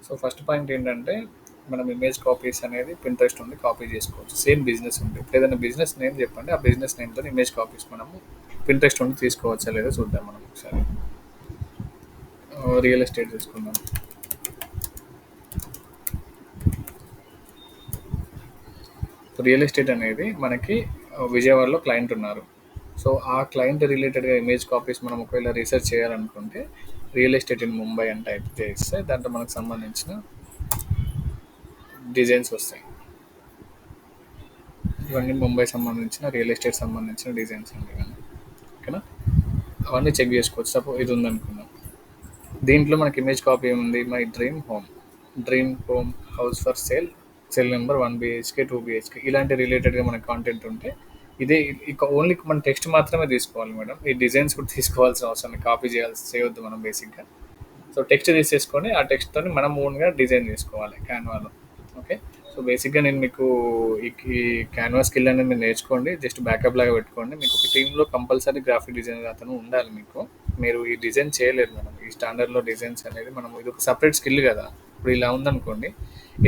So first point ఏంటంటే మనం image copies అనేది పింట్రెస్ట్ నుండి కాపీ చేసుకోవచ్చు. సేమ్ బిజినెస్ ఉంది. ఇప్పుడు ఏదైనా బిజినెస్ నేమ్ చెప్పండి. ఆ బిజినెస్ నేమ్‌తోని ఇమేజ్ కాపీస్ మనము పింట్రెస్ట్ నుండి తీసుకోవచ్చా లేదో చూద్దాం మనం ఒకసారి. రియల్ ఎస్టేట్ తీసుకుందాం. రియల్ ఎస్టేట్ అనేది మనకి విజయవాడలో క్లయింట్ ఉన్నారు. సో ఆ క్లయింట్ రిలేటెడ్గా ఇమేజ్ కాపీస్ మనం ఒకవేళ రీసెర్చ్ చేయాలనుకుంటే రియల్ ఎస్టేట్ ఇన్ ముంబై అని టైప్ చేస్తే దాంట్లో మనకు సంబంధించిన డిజైన్స్ వస్తాయి. ఇవన్నీ ముంబై సంబంధించిన రియల్ ఎస్టేట్ సంబంధించిన డిజైన్స్ అండి ఇవన్నీ. ఓకేనా? అవన్నీ చెక్ చేసుకోవచ్చు. సపోజ్ ఇది ఉందనుకుందాం. దీంట్లో మనకి ఇమేజ్ కాపీ ఏముంది? My dream home, dream home house for sale, cell number 1 BHK 2 BHK ఇలాంటి రిలేటెడ్గా మనకి కాంటెంట్ ఉంటే ఇదే ఇక ఓన్లీ మన టెక్స్ట్ మాత్రమే తీసుకోవాలి మేడం. ఈ డిజైన్స్ కూడా తీసుకోవాల్సిన అవసరం లేదు. కాపీ చేయొద్దు మనం బేసిక్గా. సో టెక్స్ట్ తీసేసుకొని ఆ టెక్స్ట్‌తో మనం ఓన్‌గా డిజైన్ చేసుకోవాలి క్యాన్వాలో. ఓకే. సో బేసిక్‌గా నేను మీకు ఈ క్యాన్వా స్కిల్ అనేది మీరు నేర్చుకోండి. జస్ట్ బ్యాకప్ లాగా పెట్టుకోండి. మీకు ఒక టీమ్‌లో కంపల్సరీ గ్రాఫిక్ డిజైనర్ అతను ఉండాలి మీకు. మీరు ఈ డిజైన్ చేయలేరు మనం. ఈ స్టాండర్డ్‌లో డిజైన్స్ అనేది మనం ఇది ఒక సెపరేట్ స్కిల్ కదా! ఇప్పుడు ఇలా ఉందనుకోండి.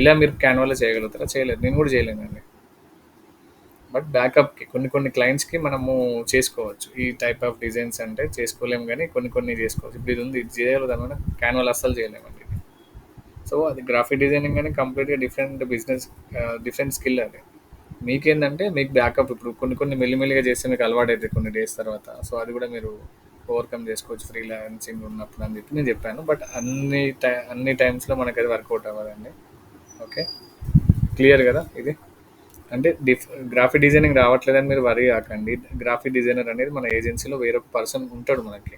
ఇలా మీరు క్యాన్వాలో చేయగలుగుతారా? చేయలేరు. నేను కూడా చేయలేనండి. బట్ బ్యాకప్‌కి కొన్ని కొన్ని క్లయింట్స్‌కి మనము చేసుకోవచ్చు. ఈ టైప్ ఆఫ్ డిజైన్స్ అంటే చేసుకోలేము గానీ కొన్ని కొన్ని చేసుకోవచ్చు. ఇప్పుడు ఇది ఉంది. ఇది చేయగలుగుతామా? క్యాన్వాలో అస్సలు చేయలేమండి ఇది. సో అది గ్రాఫిక్ డిజైనింగ్ అని కంప్లీట్‌గా డిఫరెంట్ బిజినెస్ డిఫరెంట్ స్కిల్ అది. మీకేందంటే మీకు బ్యాకప్ ఇప్పుడు కొన్ని కొన్ని మెల్లిమెల్లిగా చేస్తే మీకు అలవాటైతది కొన్ని డేస్ తర్వాత. సో అది కూడా మీరు ఓవర్‌కమ్ చేసుకోవచ్చు ఫ్రీలాన్సింగ్ ఉన్నప్పుడు అని చెప్పి నేను చెప్పాను. బట్ అన్ని టైమ్స్‌లో మనకది వర్కౌట్ అవ్వదండి. ఓకే. క్లియర్ కదా ఇది? అంటే గ్రాఫిక్ డిజైనింగ్ రావట్లేదని మీరు వరీ కాకండి. గ్రాఫిక్ డిజైనర్ అనేది మన ఏజెన్సీలో వేరొక పర్సన్ ఉంటాడు మనకి.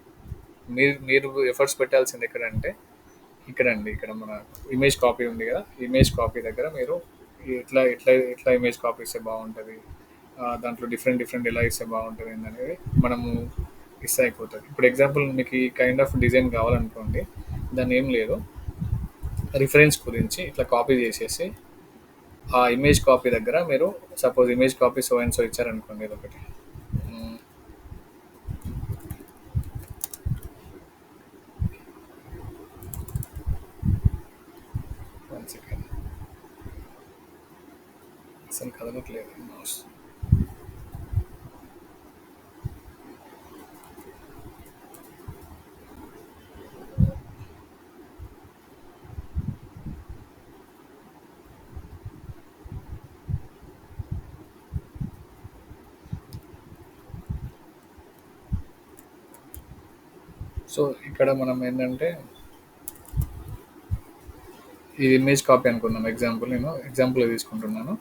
మీరు మీరు ఎఫర్ట్స్ పెట్టాల్సింది ఎక్కడంటే ఇక్కడండి. ఇక్కడ మన ఇమేజ్ కాపీ ఉంది కదా! ఇమేజ్ కాపీ దగ్గర మీరు ఎట్లా ఎట్లా ఎట్లా ఇమేజ్ కాపీ ఇస్తే బాగుంటుంది, దాంట్లో డిఫరెంట్ డిఫరెంట్ ఎలా ఇస్తే బాగుంటుంది అనేది మనము ఇస్తే అయిపోతుంది. ఇప్పుడు ఎగ్జాంపుల్ మీకు ఈ కైండ్ ఆఫ్ డిజైన్ కావాలనుకోండి, దాన్ని ఏం లేదు, రిఫరెన్స్ గురించి ఇట్లా కాపీ చేసేసి ఆ ఇమేజ్ కాపీ దగ్గర మీరు suppose image copy so and so ఇచ్చారనుకోండి ఇది ఒకటి. వన్ సెకండ్, అసలు కదలట్లేదు మౌస్. సో ఇక్కడ మనం ఏంటంటే ఇది ఇమేజ్ కాపీ అనుకుందాం. ఎగ్జాంపుల్ నేను ఎగ్జాంపుల్ తీసుకుంటున్నాను.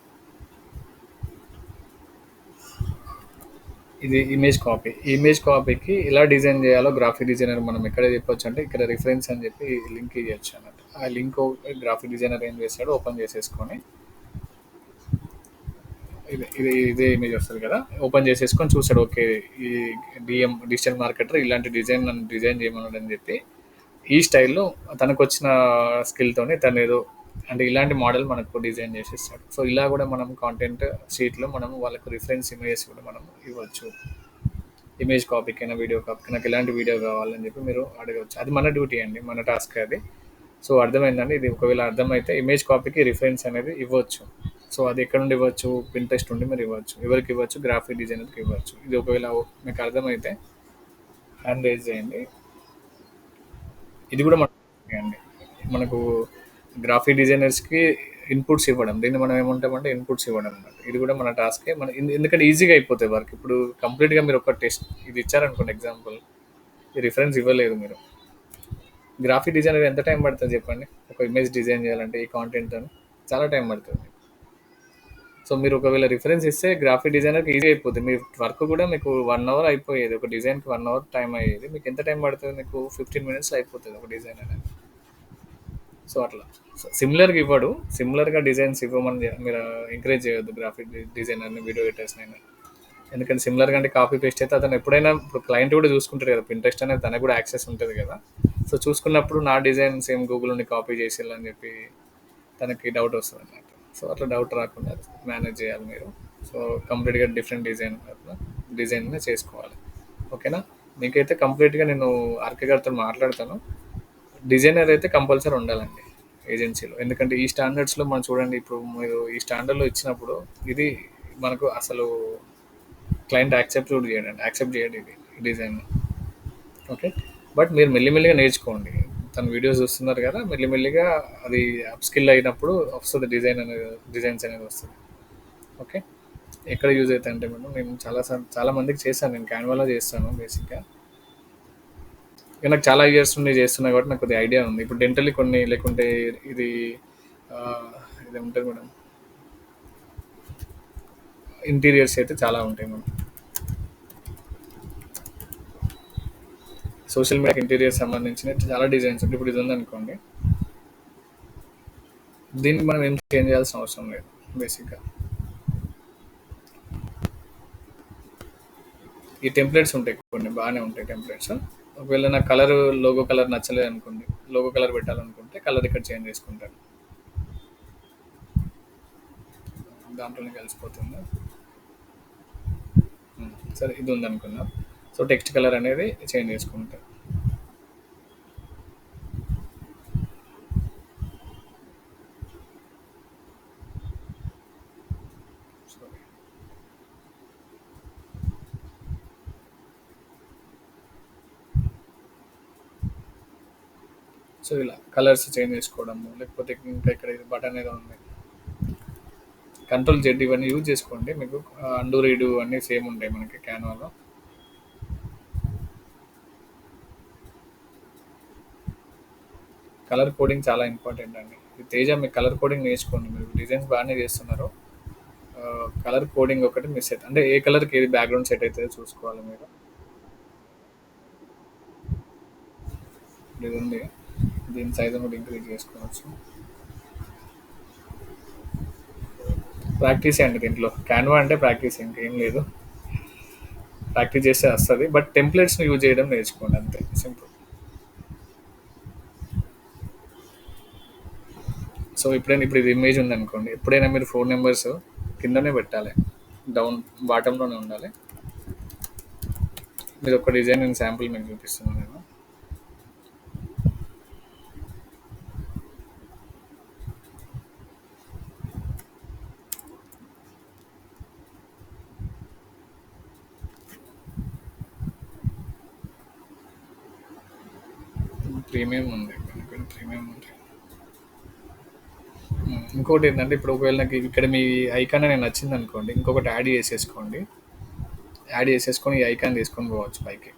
ఇది ఇమేజ్ కాపీ. ఈ ఇమేజ్ కాపీకి ఎలా డిజైన్ చేయాలో గ్రాఫిక్ డిజైనర్ మనం ఎక్కడ చెప్పొచ్చు అంటే ఇక్కడ రిఫరెన్స్ అని చెప్పి లింక్ ఇవ్వచ్చు అన్నట్టు. ఆ లింక్ గ్రాఫిక్ డిజైనర్ ఏం చేస్తాడో ఓపెన్ చేసేసుకొని ఇదే ఇమేజ్ వస్తుంది కదా, ఓపెన్ చేసేసుకొని చూస్తాడు. ఓకే, ఈ డిజిటల్ మార్కెటర్ ఇలాంటి డిజైన్ నన్ను డిజైన్ చేయమన్నాడు అని చెప్పి ఈ స్టైల్లో తనకు వచ్చిన స్కిల్తోనే తను ఏదో అంటే ఇలాంటి మోడల్ మనకు డిజైన్ చేసేస్తాడు. సో ఇలా కూడా మనం కాంటెంట్ షీట్లో మనం వాళ్ళకు రిఫరెన్స్ ఇమేజెస్ కూడా మనం ఇవ్వచ్చు. ఇమేజ్ కాపీకైనా వీడియో కాపీకి నాకు ఎలాంటి వీడియో కావాలని చెప్పి మీరు అడగవచ్చు. అది మన డ్యూటీ అండి, మన టాస్క్ అది. సో అర్థమైందండి. ఇది ఒకవేళ అర్థమైతే ఇమేజ్ కాపీకి రిఫరెన్స్ అనేది ఇవ్వచ్చు. సో అది ఎక్కడ నుండి ఇవ్వచ్చు? పింట్రెస్ట్ నుండి మీరు ఇవ్వచ్చు. ఎవరికి ఇవ్వచ్చు? గ్రాఫిక్ డిజైనర్కి ఇవ్వచ్చు. ఇది ఒకవేళ మీకు అర్థమైతే హ్యాండ్ రైజ్ చేయండి. ఇది కూడా మన అండి. మనకు గ్రాఫిక్ డిజైనర్స్కి ఇన్పుట్స్ ఇవ్వడం, దీన్ని మనం ఏమంటామంటే ఇన్పుట్స్ ఇవ్వడం అన్నమాట. ఇది కూడా మన టాస్కే. మన ఎందుకంటే ఈజీగా అయిపోతాయి వర్క్. ఇప్పుడు కంప్లీట్గా మీరు ఒక టెస్ట్ ఇది ఇచ్చారనుకోండి ఎగ్జాంపుల్, ఈ రిఫరెన్స్ ఇవ్వలేదు మీరు, గ్రాఫిక్ డిజైనర్ ఎంత టైం పడుతుంది చెప్పండి? ఒక ఇమేజ్ డిజైన్ చేయాలంటే ఈ కాంటెంట్ అని చాలా టైం పడుతుంది. సో మీరు ఒకవేళ రిఫరెన్స్ ఇస్తే గ్రాఫిక్ డిజైనర్కి ఈజీ అయిపోతుంది. మీ వర్క్ కూడా మీకు 1 అవర్ అయిపోయేది. ఒక డిజైన్కి 1 అవర్ టైం అయ్యేది. మీకు ఎంత టైం పడుతుంది? మీకు 15 మినిట్స్లో అయిపోతుంది ఒక డిజైన్ అనేది. సో అట్లా సిమిలర్గా ఇవ్వడు. సిమిలర్గా డిజైన్స్ ఇవ్వమని మీరు ఎంకరేజ్ చేయొద్దు గ్రాఫిక్ డిజైనర్ని, వీడియో ఎడిటర్స్ని. ఎందుకంటే సిమిలర్గా అంటే కాపీ పేస్ట్ అయితే అతను ఎప్పుడైనా ఇప్పుడు క్లయింట్ కూడా చూసుకుంటారు కదా, పింట్రెస్ట్ అనేది తనకు కూడా యాక్సెస్ ఉంటుంది కదా. సో చూసుకున్నప్పుడు నా డిజైన్ సేమ్ గూగుల్ నుండి కాపీ చేసేయాలని చెప్పి తనకి డౌట్ వస్తుంది అన్నమాట. సో అట్లా డౌట్ రాకుండా మేనేజ్ చేయాలి మీరు. సో కంప్లీట్గా డిఫరెంట్ డిజైన్ చేసుకోవాలి. ఓకేనా? మీకైతే కంప్లీట్గా నేను ఆర్కే గారితో మాట్లాడతాను. డిజైనర్ అయితే కంపల్సరీ ఉండాలండి. ఏజెన్సీలో. ఎందుకంటే ఈ స్టాండర్డ్స్‌లో మనం చూడండి, ఇప్పుడు మీరు ఈ స్టాండర్డ్‌లో ఇచ్చినప్పుడు ఇది మనకు అసలు క్లయింట్ యాక్సెప్ట్ కూడా చేయడండి, యాక్సెప్ట్ చేయడు ఇది డిజైన్. ఓకే. బట్ మీరు మెల్లిమెల్లిగా నేర్చుకోండి. తన వీడియోస్ చూస్తున్నారు కదా, మెల్లిమెల్లిగా అది అప్ స్కిల్ అయినప్పుడు వస్తుంది డిజైన్ అనేది, డిజైన్స్ అనేది వస్తుంది. ఓకే. ఎక్కడ యూజ్ అవుతాయి అంటే మేడం, నేను చాలా మందికి చేశాను, నేను క్యాన్వాలో చేస్తాను బేసిక్గా. ఇక నాకు చాలా ఇయర్స్ నుండి చేస్తున్నా కాబట్టి నాకు కొద్దిగా ఐడియా ఉంది. ఇప్పుడు డెంటల్లీ కొన్ని, లేకుంటే ఇది ఆ, ఇది ఉంటుంది మేడం, ఇంటీరియర్స్ అయితే చాలా ఉంటాయి మేడం. సోషల్ మీడియా ఇంటీరియర్ సంబంధించిన చాలా డిజైన్స్ ఉంటాయి. ఇప్పుడు ఇది ఉందనుకోండి, దీనికి మనం ఏం చేంజ్ చేయాల్సిన అవసరం లేదు బేసిక్గా. ఈ టెంప్లెట్స్ ఉంటాయి కొన్ని, బాగానే ఉంటాయి టెంప్లెట్స్. ఒకవేళ నా కలర్, లోగో కలర్ నచ్చలేదు అనుకోండి, లోగో కలర్ పెట్టాలనుకుంటే కలర్ ఇక్కడ చేంజ్ చేసుకుంటాను, దాంట్లోనే కలిసిపోతుంది. సరే, ఇది ఉందనుకుందాం. సో టెక్స్ట్ కలర్ అనేది చేంజ్ చేసుకుంటాను. సారీ. సో ఇలా కలర్స్ చేంజ్ చేసుకోవడము, లేకపోతే ఇంకా ఇక్కడ ఇది బటన్ ఏదో ఉంది, కంట్రోల్ జెడ్, ఇవన్నీ యూజ్ చేసుకోండి. మీకు అండు రీడు అన్నీ సేమ్ ఉంటాయి మనకి క్యాన్వాలో. కలర్ కోడింగ్ చాలా ఇంపార్టెంట్ అండి. ఈ తేజ మీకు కలర్ కోడింగ్ నేర్చుకోండి, మీరు డిజైన్స్ బాగానే చేస్తున్నారు. కలర్ కోడింగ్ ఒకటి మిస్ అవుతుంది, అంటే ఏ కలర్కి ఏది బ్యాక్గ్రౌండ్ సెట్ అవుతుందో చూసుకోవాలి మీరు. ఇది ఉంది, దీని సైజ్ కూడా ఇంక్రీజ్ చేసుకోవచ్చు. ప్రాక్టీస్ అండి దీంట్లో, క్యాన్వా అంటే ప్రాక్టీస్, ఇంకేం లేదు. ప్రాక్టీస్ చేస్తే వస్తుంది, బట్ టెంప్లెట్స్ని యూజ్ చేయడం నేర్చుకోండి, అంతే సింపుల్. సో ఇప్పుడు ఇది ఇమేజ్ ఉందనుకోండి, ఎప్పుడైనా మీరు 4 నెంబర్స్ కిందనే పెట్టాలి, డౌన్ బాటంలోనే ఉండాలి. మీరు ఒక డిజైన్ నేను శాంపుల్ మీకు చూపిస్తున్నాను నేను. ప్రీమియం ఉంది, ఇక్కడ ప్రీమియం ఉంది. ఇంకోటి ఏంటంటే, ఇప్పుడు ఒకవేళ నాకు ఇక్కడ మీ ఐకాన్ అనేది నచ్చింది అనుకోండి, ఇంకొకటి యాడ్ చేసేసుకోండి. యాడ్ చేసేసుకొని ఈ ఐకాన్ తీసుకొని పోవచ్చు పైకి.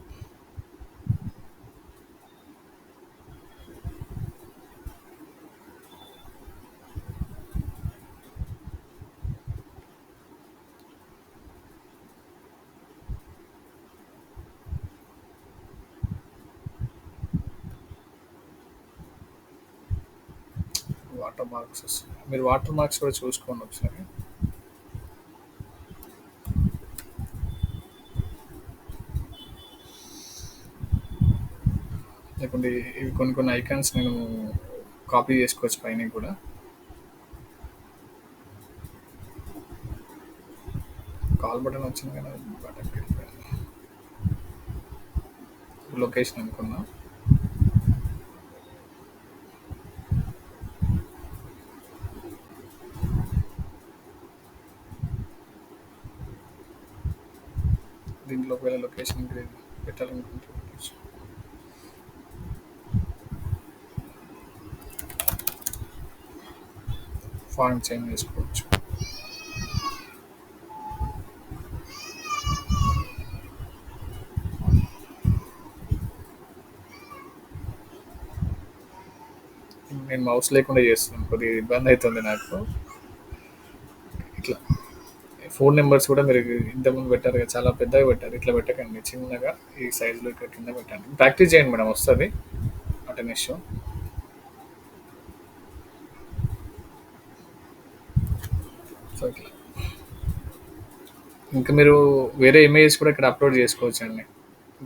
వాటర్ మార్క్స్ వస్తుంది, మీరు వాటర్ మార్క్స్ కూడా చూసుకోండి ఒకసారి. లేకుంటే ఇవి కొన్ని కొన్ని ఐకాన్స్ నేను కాపీ చేసుకోవచ్చు పైన కూడా. కాల్ బటన్ వచ్చింది కదా, బటన్ లొకేషన్ అనుకున్నా. దీంట్లో ఒకవేళ లొకేషన్ పెట్టాలనుకుంటే పెట్టచ్చు. ఫాంట్ చేంజ్ చేసుకోవచ్చు. నేను మౌస్ లేకుండా చేస్తున్నాను, కొద్దిగా ఇబ్బంది అవుతుంది నాకు. ఇట్లా 4 నెంబర్స్ కూడా మీరు ఇంతకుముందు పెట్టారు కదా, చాలా పెద్దగా పెట్టారు, ఇట్లా పెట్టకండి, చిన్నగా ఈ సైజులో ఇక్కడ కింద పెట్టండి. ప్రాక్టీస్ చేయండి మేడం, వస్తుంది అటెన్ ఇష్యూ. సో ఇట్లా ఇంకా మీరు వేరే ఇమేజెస్ కూడా ఇక్కడ అప్లోడ్ చేసుకోవచ్చు అండి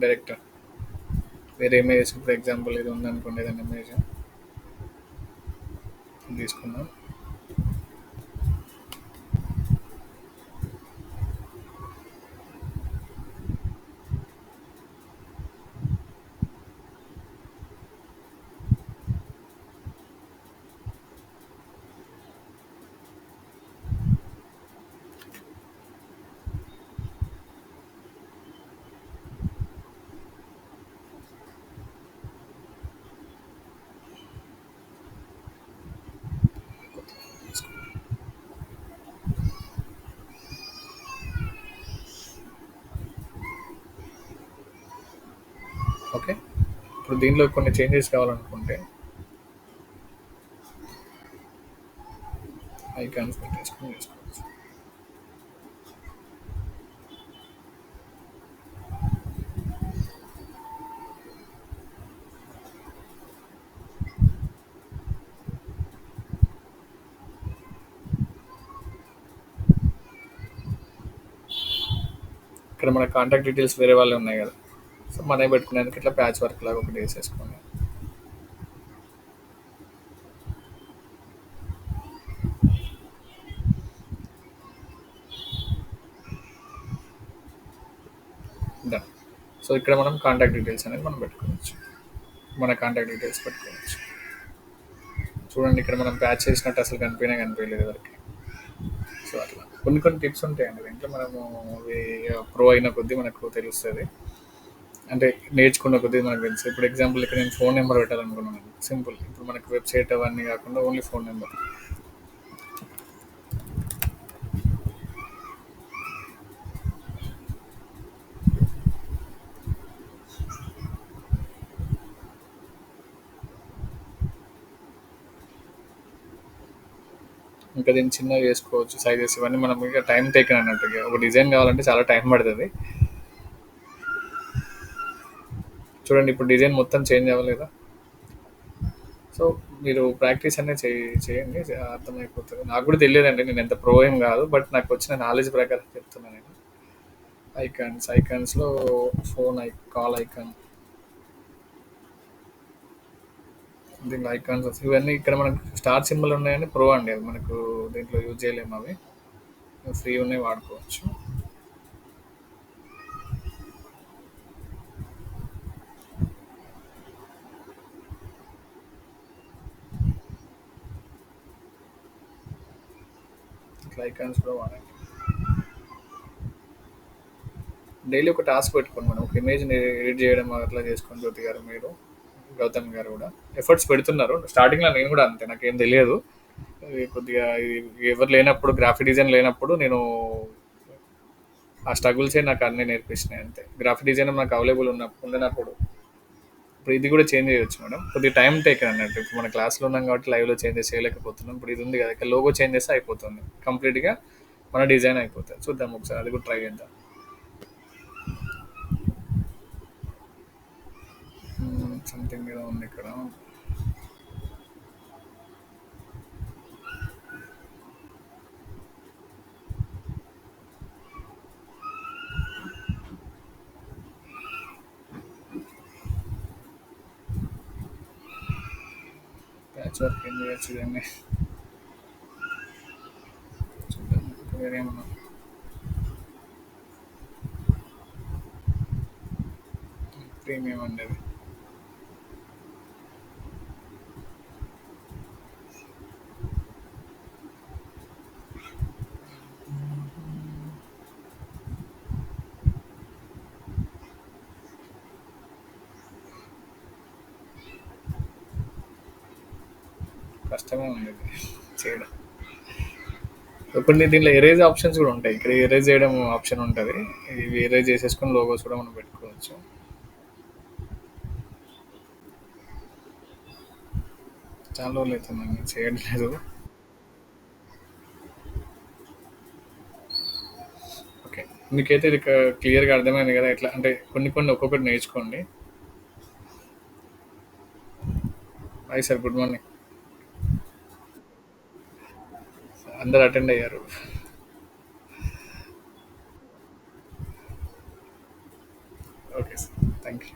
డైరెక్ట్. వేరే ఇమేజెస్, ఇప్పుడు ఎగ్జాంపుల్ ఇది ఉందనుకోండి, ఏదైనా ఇమేజ్ తీసుకుందాం. ఓకే. ఇప్పుడు దీనిలో కొన్ని చేంజెస్ కావాలనుకుంటే ఐకాన్స్ పెట్టేసుకొని చేసుకోవచ్చు. ఇక్కడ మన కాంటాక్ట్ డీటెయిల్స్ వేరే వాళ్ళే ఉన్నాయి కదా, సో మనమే పెట్టుకునేందుకు ఇట్లా ప్యాచ్ వర్క్ లాగా ఒకటి వేసేసుకోండి. డన్. సో ఇక్కడ మనం కాంటాక్ట్ డీటెయిల్స్ అనేది మనం పెట్టుకోవచ్చు. మన కాంటాక్ట్ డీటెయిల్స్ పెట్టుకోవచ్చు. చూడండి ఇక్కడ మనం ప్యాచ్ చేసినట్టు అసలు కనిపించలేదు ఎవరికి. సో అట్లా కొన్ని కొన్ని టిప్స్ ఉంటాయండి దీంట్లో. మనము ప్రో అయిన కొద్దీ మనకు తెలుస్తుంది, అంటే నేర్చుకున్న కొద్దీ మనకు తెలుసు. ఇప్పుడు ఎగ్జాంపుల్ ఇక్కడ నేను ఫోన్ నెంబర్ పెట్టాలనుకున్నాను, సింపుల్. ఇప్పుడు మనకు వెబ్సైట్ అవన్నీ కాకుండా ఓన్లీ ఫోన్ నెంబర్. ఇంకా దీన్ని చిన్నగా చేసుకోవచ్చు, సైజెస్ ఇవన్నీ మనం ఇక టైం టేకన్ అన్నట్టు. ఇక ఒక డిజైన్ కావాలంటే చాలా టైం పడుతుంది. చూడండి ఇప్పుడు డిజైన్ మొత్తం చేంజ్ అవ్వలేదా. సో మీరు ప్రాక్టీస్ అనేది చేయండి, అర్థమైపోతుంది. నాకు కూడా తెలియదండి, నేను ఎంత ప్రో ఏం కాదు, బట్ నాకు వచ్చిన నాలెడ్జ్ ప్రకారం చెప్తున్నాను నేను. ఐకాన్స్లో ఫోన్ కాల్ ఐకాన్, దీంట్లో ఐకాన్స్ ఇవన్నీ ఇక్కడ మనకు స్టార్ సింబల్ ఉన్నాయని ప్రో అండి, అది మనకు దీంట్లో యూజ్ చేయలేము. అవి ఫ్రీ ఉన్నాయి, వాడుకోవచ్చు. ఇట్లా ఐకాన్స్ కూడా వాడండి. డైలీ ఒక టాస్క్ పెట్టుకోండి, మనం ఒక ఇమేజ్ని ఎడిట్ చేయడం అట్లా చేసుకొని. జ్యోతి గారు, మీరు, గౌతమ్ గారు కూడా ఎఫర్ట్స్ పెడుతున్నారు. స్టార్టింగ్లో నేను కూడా అంతే, నాకేం తెలియదు. కొద్దిగా ఎవరు లేనప్పుడు, గ్రాఫిక్ డిజైన్ లేనప్పుడు నేను ఆ స్ట్రగుల్సే నాకు అన్నీ నేర్పించినాయి అంతే. గ్రాఫిక్ డిజైన్ నాకు అవైలబుల్ ఉన్నప్పుడు. ఇప్పుడు ఇది కూడా చేంజ్ చేయొచ్చు మేడం, కొద్దిగా టైం టేకన్ అన్నట్టు. ఇప్పుడు మన క్లాస్లో ఉన్నాం కాబట్టి లైవ్లో చేంజెస్ చేయలేకపోతున్నాం. ఇప్పుడు ఇది ఉంది కదా, ఇక్కడ లోగో చేంజ్ చేస్తే అయిపోతుంది, కంప్లీట్గా మన డిజైన్ అయిపోతుంది. చూద్దాం ఒకసారి, అది కూడా ట్రై చేద్దాం. సంథింగ్ ఏదో ఉంది ఇక్కడ. ప్యాచ్ వర్క్ ఏం చేయొచ్చు ఇవన్నీ. చూద్దాం ఇంకా వేరే ఏమన్నా. ప్రీమియం అండి అది. కష్టమే ఉంది ఇది చేయడం. ఇప్పుడు దీంట్లో ఎరేజ్ ఆప్షన్స్ కూడా ఉంటాయి. ఇక్కడ ఎరేజ్ చేయడం ఆప్షన్ ఉంటుంది, ఇవి ఎరేజ్ చేసేసుకొని లోగోస్ కూడా మనం పెట్టుకోవచ్చు. చాలా రోజులు అవుతుందండి చేయట్లేదు. ఓకే, మీకైతే ఇది క్లియర్గా అర్థమైంది కదా ఎట్లా అంటే. కొన్ని కొన్ని ఒక్కొక్కటి నేర్చుకోండి. Hi sir, good morning. అందరు అటెండ్ అయ్యారు. Okay sir, thank you.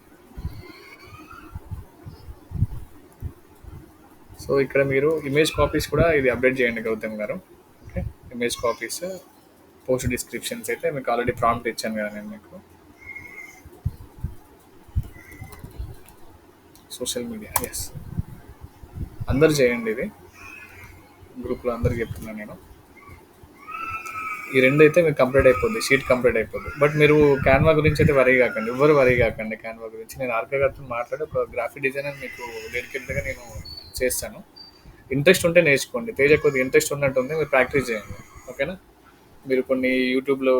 So ఇక్కడ మీరు ఇమేజ్ కాపీస్ కూడా ఇది అప్డేట్ చేయండి గౌతమ్ గారు. Okay, image copies, post descriptions అయితే మీకు ఆల్రెడీ ప్రాంప్ట్ ఇచ్చాను కదా నేను మీకు. సోషల్ మీడియా, ఎస్, అందరు చేయండి ఇది. గ్రూప్లో అందరికి చెప్తున్నాను నేను. ఈ రెండు అయితే మీకు కంప్లీట్ అయిపోద్ది, షీట్ కంప్లీట్ అయిపోద్ది. బట్ మీరు క్యాన్వా గురించి అయితే వరీ కాకండి, ఎవరు వరీ కాకండి క్యాన్వా గురించి. నేను ఆర్కే గారితో మాట్లాడి ఒక గ్రాఫిక్ డిజైనర్ మీకు డెడికేటెడ్గా నేను చేస్తాను. ఇంట్రెస్ట్ ఉంటే నేర్చుకోండి. తేజ కొద్దిగా ఇంట్రెస్ట్ ఉన్నట్టుంది, మీరు ప్రాక్టీస్ చేయండి. ఓకేనా, మీరు కొన్ని యూట్యూబ్‌లో,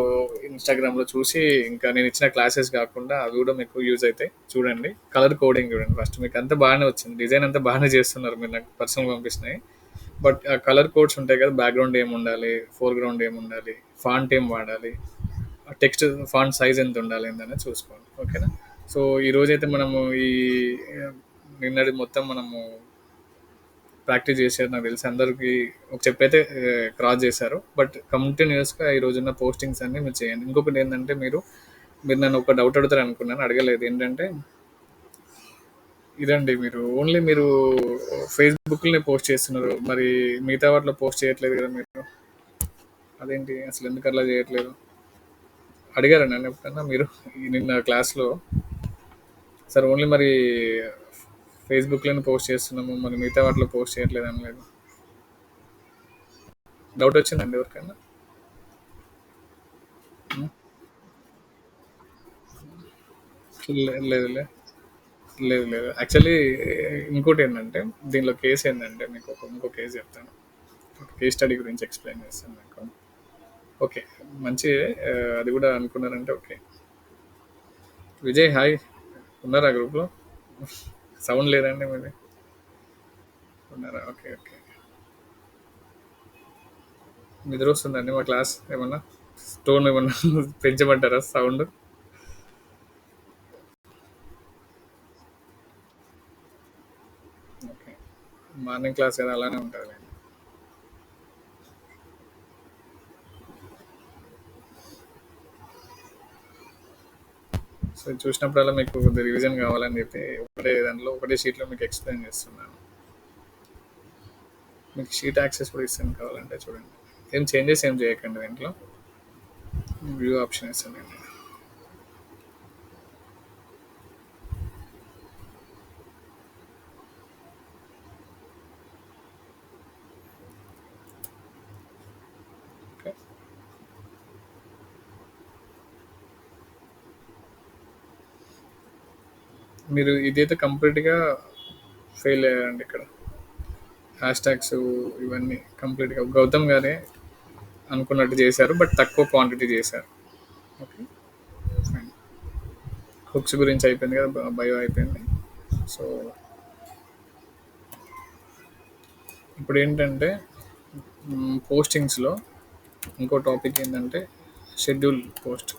ఇన్‌స్టాగ్రామ్‌లో చూసి ఇంకా నేను ఇచ్చిన క్లాసెస్ గాకుండా అవి గూడా మీకు యూజ్ అయితాయి. చూడండి. కలర్ కోడింగ్ చూడండి ఫస్ట్. మీకంతా బానే వచ్చింది. డిజైన్ అంతా బానే చేస్తున్నారు మీరు నాకు పర్సనల్‌గా పంపించినయి. బట్ ఆ కలర్ కోడ్స్ ఉంటాయి కదా! బ్యాక్‌గ్రౌండ్ ఏముండాలి? ఫోర్‌గ్రౌండ్ ఏముండాలి? ఫాంట్ ఏం వాడాలి? ఆ టెక్స్ట్ ఫాంట్ సైజ్ ఎంత ఉండాలి ఏందనేది చూసుకోండి. ఓకేనా? సో, ఈరోజైతే మనము ఈ నిన్నటి మొత్తం మనము ప్రాక్టీస్ చేశారు నాకు తెలిసి అందరికి ఒక స్టెప్ అయితే క్రాస్ చేశారు. బట్ కంటిన్యూస్‌గా ఈ రోజున్న పోస్టింగ్స్ అన్నీ మీరు చేయండి. ఇంకొకటి ఏందంటే మీరు నన్ను ఒక డౌట్ అడుగుతారు అనుకున్నాను. అడగలేదు. ఏంటంటే ఇదండి మీరు ఫేస్‌బుక్‌లోనే పోస్ట్ చేస్తున్నారు. మరి మిగతా వాటిలో పోస్ట్ చేయట్లేదు కదా మీరు. అదేంటి అసలు ఎందుకు అట్లా చేయట్లేదు? అడిగారా నన్ను ఎప్పుడన్నా మీరు నిన్న క్లాస్‌లో సార్ ఓన్లీ మరి ఫేస్‌బుక్‌లోనే పోస్ట్ చేస్తున్నాము. మరి మిగతా వాటిలో పోస్ట్ చేయట్లేదు అనలేదు. డౌట్ వచ్చిందండి ఎవరికైనా? హ్మ్. లేదు. లేదు. యాక్చువల్లీ ఇంకోటేంటంటే, దీనిలో కేసేందంటే ఇంకో కేస్ చెప్తాను. ఒక కేస్ స్టడీ గురించి ఎక్స్‌ప్లెయిన్ చేస్తాను మీకు. ఓకే. మంచిదే. అది గూడా అనుకున్నారంటే ఓకే. విజయ్ హాయ్. ఉన్నారా గ్రూప్‌లో? సౌండ్ లేదండి మీది. ఉన్నారా? ఓకే. నిద్రొస్తుందండి మా క్లాస్ ఏమన్నా? టోన్ ఏమన్నా పెంచమంటారా సౌండ్? ఓకే. మార్నింగ్ క్లాస్ కదా అలానే ఉంటదిలెండి. సో, ఇది చూసినప్పుడల్లా మీకు కొద్దిగా రివిజన్ కావాలని చెప్పి ఒకటే షీట్‌లో మీకు ఎక్స్‌ప్లెయిన్ చేస్తున్నాను. మీకు షీట్ యాక్సెస్ కూడా ఇస్తాను కావాలంటే చూడండి. ఏం చేంజెస్ ఏం చేయకండి దీంట్లో. వ్యూ ఆప్షన్ ఇస్తానండి. ఓకే. మీరు ఇదైతే కంప్లీట్‌గా ఫెయిల్ అయ్యారండి ఇక్కడ. హ్యాష్ ట్యాగ్స్ ఇవన్నీ కంప్లీట్‌గా గౌతమ్ గారే అనుకున్నట్టు చేశారు. బట్ తక్కువ క్వాంటిటీ చేశారు. ఓకే. ఫైన్. హుక్స్ గురించి అయిపోయింది కదా! బయో అయిపోయింది. సో, ఇప్పుడేంటంటే పోస్టింగ్స్‌లో ఇంకో టాపిక్ ఏంటంటే షెడ్యూల్ పోస్ట్.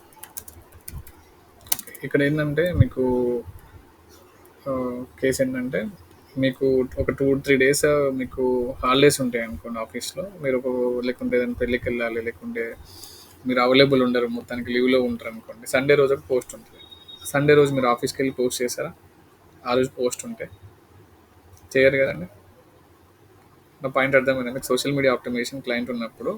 ఇక్కడ ఏంటంటే మీకు కేస్ ఏంటంటే మీకు ఒక 2-3 డేస్ మీకు హాలిడేస్ ఉంటాయి అనుకోండి ఆఫీస్లో. మీరు లేకుంటే ఏదైనా పెళ్ళికి వెళ్ళాలి, లేకుంటే మీరు అవైలబుల్ ఉండరు, మొత్తానికి లీవ్లో ఉంటారు అనుకోండి. సండే రోజు ఒక పోస్ట్ ఉంటుంది. సండే రోజు మీరు ఆఫీస్కి వెళ్ళి పోస్ట్ చేస్తారా? ఆ రోజు పోస్ట్ ఉంటే చేయరు కదండి. నా పాయింట్ అర్థమైంది. మీకు సోషల్ మీడియా ఆప్టిమైజేషన్ క్లయింట్ ఉన్నప్పుడు